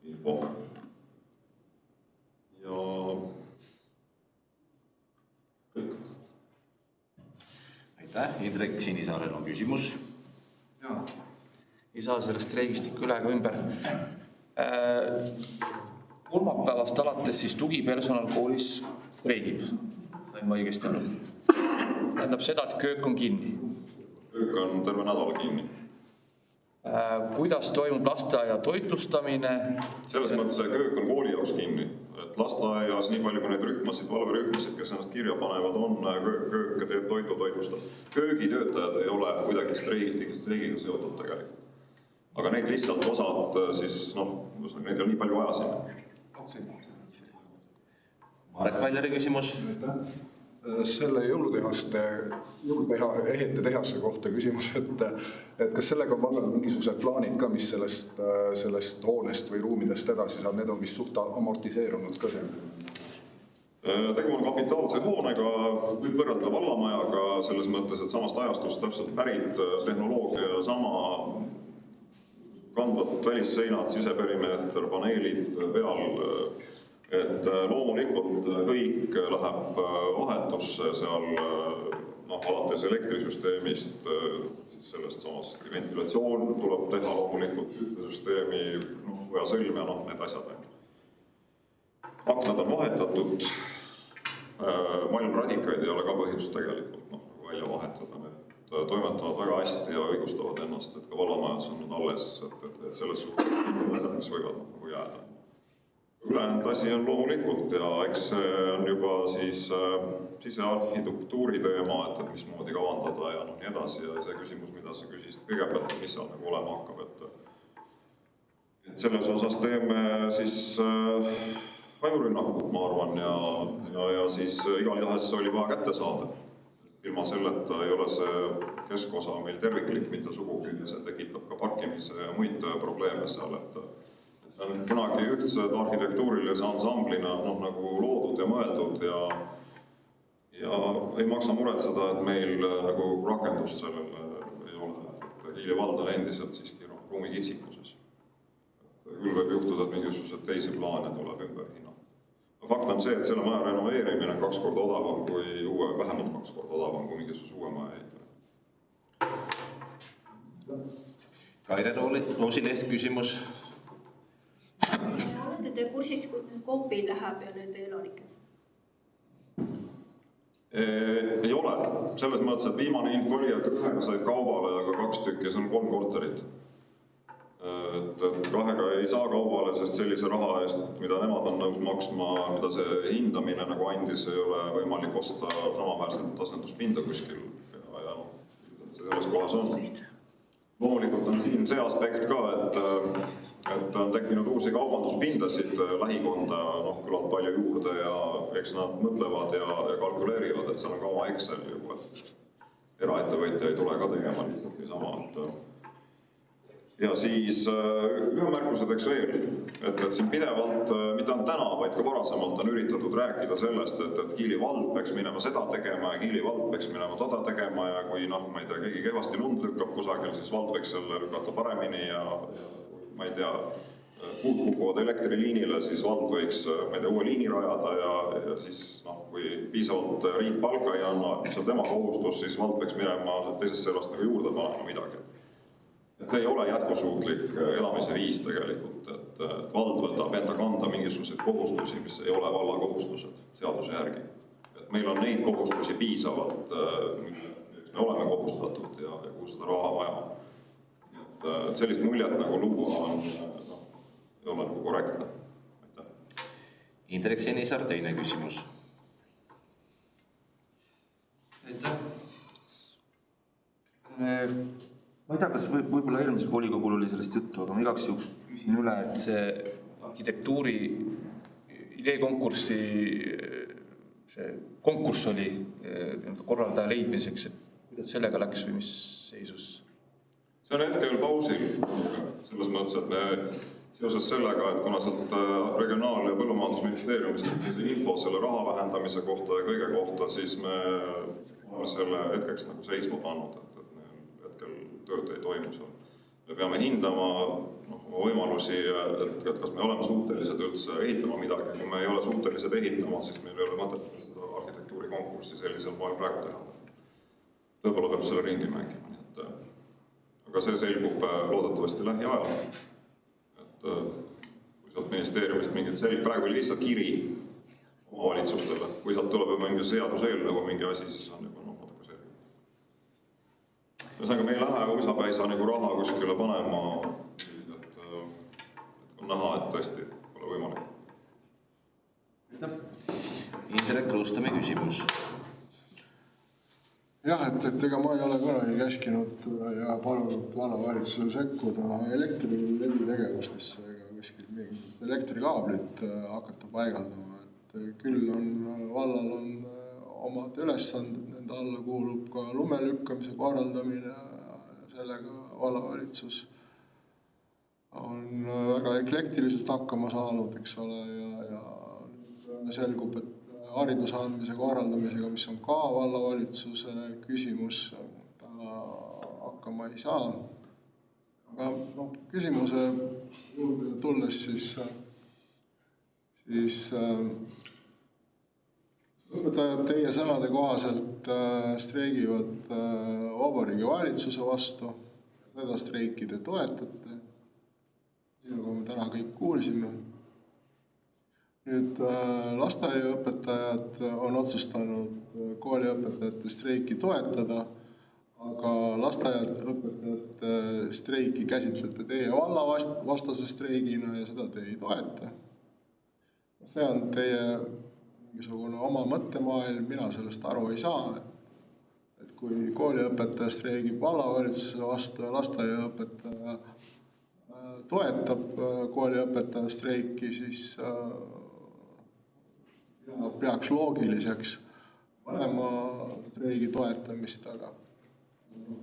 Info. Ja kõik. Indrek Sinisaarel on küsimus. Ei saa sellest streigist ikka üle ega ümber. Kolmapäevast alates siis tugipersonal koolis streigib. Sain ma õigesti aru. Tähendab seda, et köök on kinni. Köök on terve nädal kinni. Kuidas toimub lasteaia toitlustamine? Selles mõttes köök on kooli jaoks kinni. Et lasteaias nii palju kui neid rühmasid, valverühmasid, kes ennast kirja panevad, on köök teeb toitu toitlustab. Köögitöötajad ei ole kuidagi streigiga seotud tegelikult. Aga neid lihtsalt osad, siis neid ei ole nii palju vaja sinna. Marek Väljari küsimus. Selle jõuluehete tehase kohta küsimus, et kas sellega on valdatud mingisugused plaanid ka, mis sellest hoonest või ruumidest edasi saab, need on vist suht amortiseerunud ka seal? Tegu on kapitaalse hoonega, võib võrrelda vallamajaga selles mõttes, et samast ajastust täpselt pärit tehnoloogia, sama kandvad välisseinad, siseperimeeter, paneelid peal, et loomulikult kõik läheb vahetusse seal alates elektrisüsteemist, sellest samasest ventilatsioon tuleb teha loomulikult küttesüsteemi, sujasõlm ja need asjad. Aknad on vahetatud, malmradikaid ei ole ka põhjust tegelikult välja vahetada. Need toimetavad väga hästi ja õigustavad ennast, et ka vallamajas on alles, et selles suhtes mis võivad jääda. Ülejäänud asi on loomulikult ja eks see on juba siis sisearhitektuuri teema, et mismoodi kavandada ja nii edasi. Ja see küsimus, mida sa küsisid kõigepealt, mis seal olema hakkab, et selles osas teeme siis hajurünnakut, ma arvan, ja siis igal jahes oli vaja kätte saada. Ilma selleta ei ole see keskosa meil terviklik, mitte sugugi, see tekitab ka parkimise ja muid probleeme seal, et see on kunagi ühtsed arhitektuurilise ansamblina nagu loodud ja mõeldud ja ei maksa muretseda, et meil nagu rakendust sellele ei ole, et Kiili vald on endiselt siiski ruumi kitsikuses. Küll võib juhtuda, et mingisugused teisi plaane tuleb ümber hinnata. Fakt on see, et selle maja renoveerimine on 2 korda odavam kui vähemalt 2 korda odavam kui mingisuguse uue maja ehitamine. Kaire Roosileht, küsimus. Olete te kursis, kui Coopil läheb ja nende elanikke? Ei ole. Selles mõttes, et viimane info oli, et 1 said kaubale, aga 2 tükki, see on 3 korterit. Et 2 ei saa kaubale, sest sellise raha eest, mida nemad on nõus maksma, mida see hindamine nagu andis, ei ole võimalik osta samaväärselt asenduspinda kuskil. Ja selles kohas on. Loomulikult on siin see aspekt ka, et on tekkinud uusi kaubanduspindasid lähikonda küllalt palju juurde ja eks nad mõtlevad ja kalkuleerivad, et seal on ka oma Excel juba. Eraettevõtja ei tule ka tegema lihtsalt niisama. Ja siis ühe märkusedeks veel, et siin pidevalt, mitte on täna, vaid ka varasemalt on üritatud rääkida sellest, et Kiili vald peaks minema seda tegema ja Kiili vald peaks minema toda tegema ja kui ma ei tea, keegi kehvasti lund lükkab kusagil, siis vald võiks selle lükata paremini ja ma ei tea, puud kukuvad elektriliinile, siis vald võiks, ma ei tea, uue liini rajada ja siis kui piisavalt riik palka ei anna, see on tema kohustus, siis vald peaks minema teisest sellest nagu juurde panema midagi. Et see ei ole jätkusuutlik elamise viis tegelikult, et vald võtab enda kanda mingisuguseid kohustusi, mis ei ole valla kohustused seaduse järgi. Et meil on neid kohustusi piisavalt, me oleme kohustatud ja kuhu seda raha vaja. Et sellist muljet nagu luua ei ole nagu korrektne. Indrek Senisaar, teine küsimus. Aitäh. Ma ei tea, kas võib-olla eelmisel volikogul oli sellest juttu, aga ma igaks juhuks küsin üle, et see arhitektuuri ideekonkurssi konkurss oli korraldaja leidmiseks, et kuidas sellega läks või mis seisus? See on hetkel pausil, selles mõttes, et me seoses sellega, et kuna sealt Regionaal- ja Põllumajandusministeeriumist info selle raha vähendamise kohta ja kõige kohta, siis me oleme selle hetkeks nagu seisma pannud, tööd ei toimu seal. Me peame hindama võimalusi, et kas me oleme suutelised üldse ehitama midagi. Kui me ei ole suutelised ehitama, siis meil ei ole mõtet seda arhitektuurikonkurssi sellisel moel praegu teha. Võib-olla peab selle ringi mängima. Aga see selgub loodetavasti lähiajal. Kui sealt ministeeriumist mingid praegu oli lihtsalt kiri omavalitsustele. Kui sealt tuleb mingi seaduseelnõu mingi asi, siis on juba ühesõnaga, me ei lähe uisapäisa nagu raha kuskile panema, et on näha, et tõesti pole võimalik. Indrek Ruustami küsimus. Jah, et ega ma ei ole kunagi käskinud ja palunud vallavalitsusele sekkuda elektrilevi tegevustesse ega kuskil mingit elektrikaablit hakata paigaldama. Et küll vallal on omad ülesanded, nende alla kuulub ka lumelükkamise korraldamine ja sellega vallavalitsus on väga eklektiliselt hakkama saanud, eks ole, ja selgub, et hariduse andmise korraldamisega, mis on ka vallavalitsuse küsimus, ta hakkama ei saa. Aga küsimuse juurde tulles siis õpetajad teie sõnade kohaselt streigivad Vabariigi Valitsuse vastu, seda streiki te toetate, nagu me täna kõik kuulsime. Nüüd lasteaiaõpetajad on otsustanud kooliõpetajate streiki toetada, aga lasteaiaõpetajate streiki käsitlete teie vallavastase streigina ja seda te ei toeta. See on teie mingisugune oma mõttemaailm, mina sellest aru ei saa, et kui kooliõpetaja streigib vallavalitsuse vastu ja lasteaiaõpetaja toetab kooliõpetaja streiki, siis peaks loogiliseks vanema streigi toetamist, aga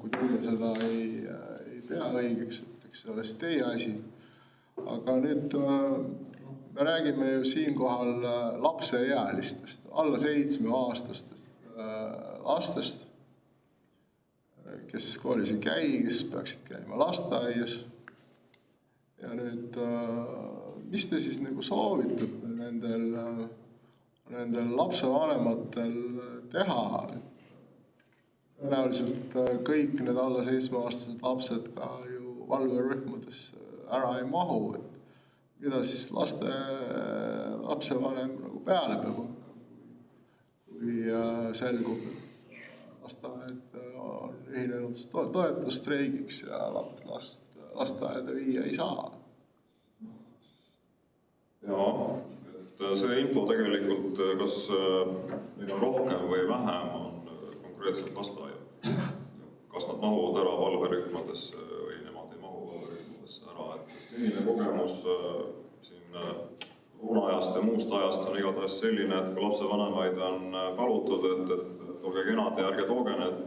kui teie seda ei pea õigeks, et eks see oleks teie asi. Aga nüüd me räägime ju siinkohal lapseealistest, alla 7-aastastest lastest, kes koolis ei käi, kes peaksid käima lasteaias. Ja nüüd, mis te siis nagu soovitate nendel lapsevanematel teha? Tõenäoliselt kõik need alla 7-aastased lapsed ka ju valverühmades ära ei mahu. Mida siis lapsevanem nagu peale peab hakkama, kui selgub, et lasteaed on ühinenud toetusstreigiks ja lasteaeda viia ei saa? Jaa, et see info tegelikult, kas meil on rohkem või vähem, on konkreetselt lasteaia. Kas nad mahuvad ära valverühmadesse või nemad ei mahu valverühmadesse ära. Selline kogemus siin koroonajast ja muust ajast on igatahes selline, et kui lapsevanemaid on palutud, et olge kenad ja ärge tooge need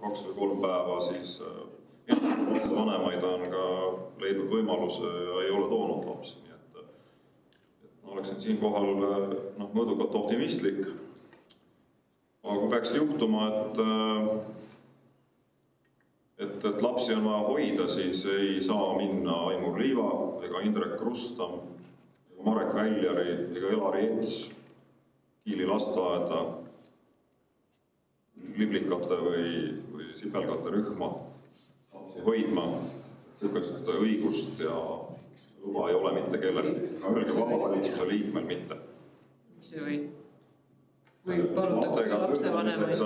2 või 3 päeva, siis lapsevanemaid on ka leidnud võimaluse ja ei ole toonud lapsi. Nii et ma oleksin siinkohal mõõdukalt optimistlik. Aga kui peaks juhtuma, et lapsi on vaja hoida, siis ei saa minna Aimur Liiva ega Indrek Rustam, ega Marek Väljari ega Elari Ets Kiili lasteaeda liblikate või sipelgate rühma hoidma. Sihukest õigust ja luba ei ole mitte kellelgi. Öelge vallavalitsuse liikmel mitte. Mis ei või? See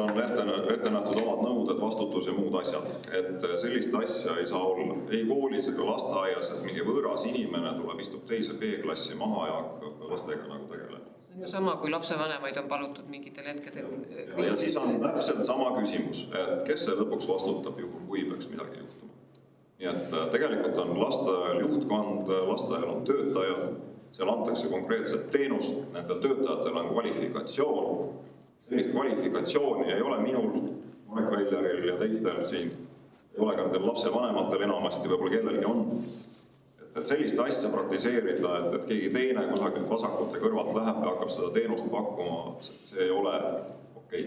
on ette nähtud omad nõuded, vastutus ja muud asjad. Et sellist asja ei saa olla. Ei koolis ega lasteaias, et mingi võõras inimene tuleb, istub teise B-klassi maha ja hakkab lastega nagu tegelema. See on ju sama, kui lapsevanemaid on palutud mingitel hetkedel. Ja siis on täpselt sama küsimus, et kes see lõpuks vastutab juhul, kui peaks midagi juhtuma. Nii et tegelikult on lasteaial juhtkond, lasteaial on töötajad, seal antakse konkreetset teenust, nendel töötajatel on kvalifikatsioon. Sellist kvalifikatsiooni ei ole minul, Marek Väljaril ja teistel siin, ei ole ka nendel lapsevanematel enamasti, võib-olla kellelgi on. Et sellist asja praktiseerida, et keegi teine kusagil vasakute kõrvalt läheb ja hakkab seda teenust pakkuma, see ei ole okei.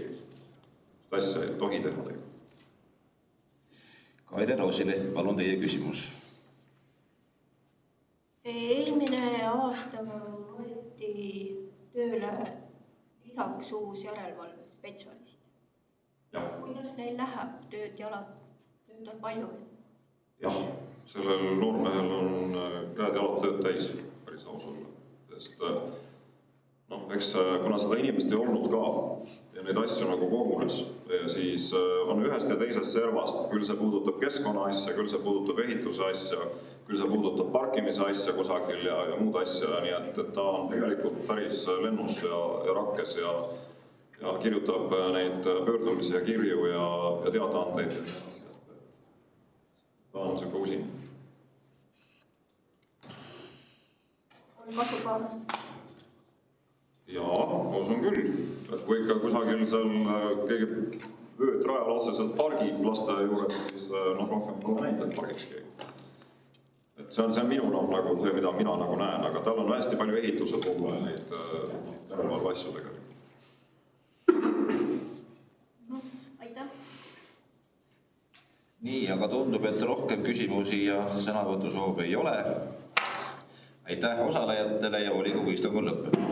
Seda asja ei tohi teha tegelikult. Kaire Roosileht, palun teie küsimus. Eelmine aasta võeti tööle lisaks uus järelevalvespetsialist. Kuidas neil läheb tööd on palju? Jah, sellel noormehel on käed jalad tööd täis, päris aus olla. Sest eks kuna seda inimest ei olnud ka ja neid asju nagu kogunes, siis on ühest ja teisest servast, küll see puudutab keskkonna asja, küll see puudutab ehituse asja, küll see puudutab parkimise asja kusagil ja muud asja, nii et ta on tegelikult päris lennus ja rakkes ja kirjutab neid pöördumisi ja kirju ja teadaandeid. Ta on see usin. On kasu ka? Jaa, usun küll. Et kui ikka kusagil seal keegi vöötrajal otseselt pargib lasteaia juures, siis rohkem pole näinud, et pargiks keegi. Et see on minu nagu see, mida mina nagu näen, aga tal on hästi palju ehituse puhul neid asju tegelikult. nii, aga tundub, et rohkem küsimusi ja sõnavõtusoove ei ole. Aitäh osalejatele ja volikogu istung on lõppenud.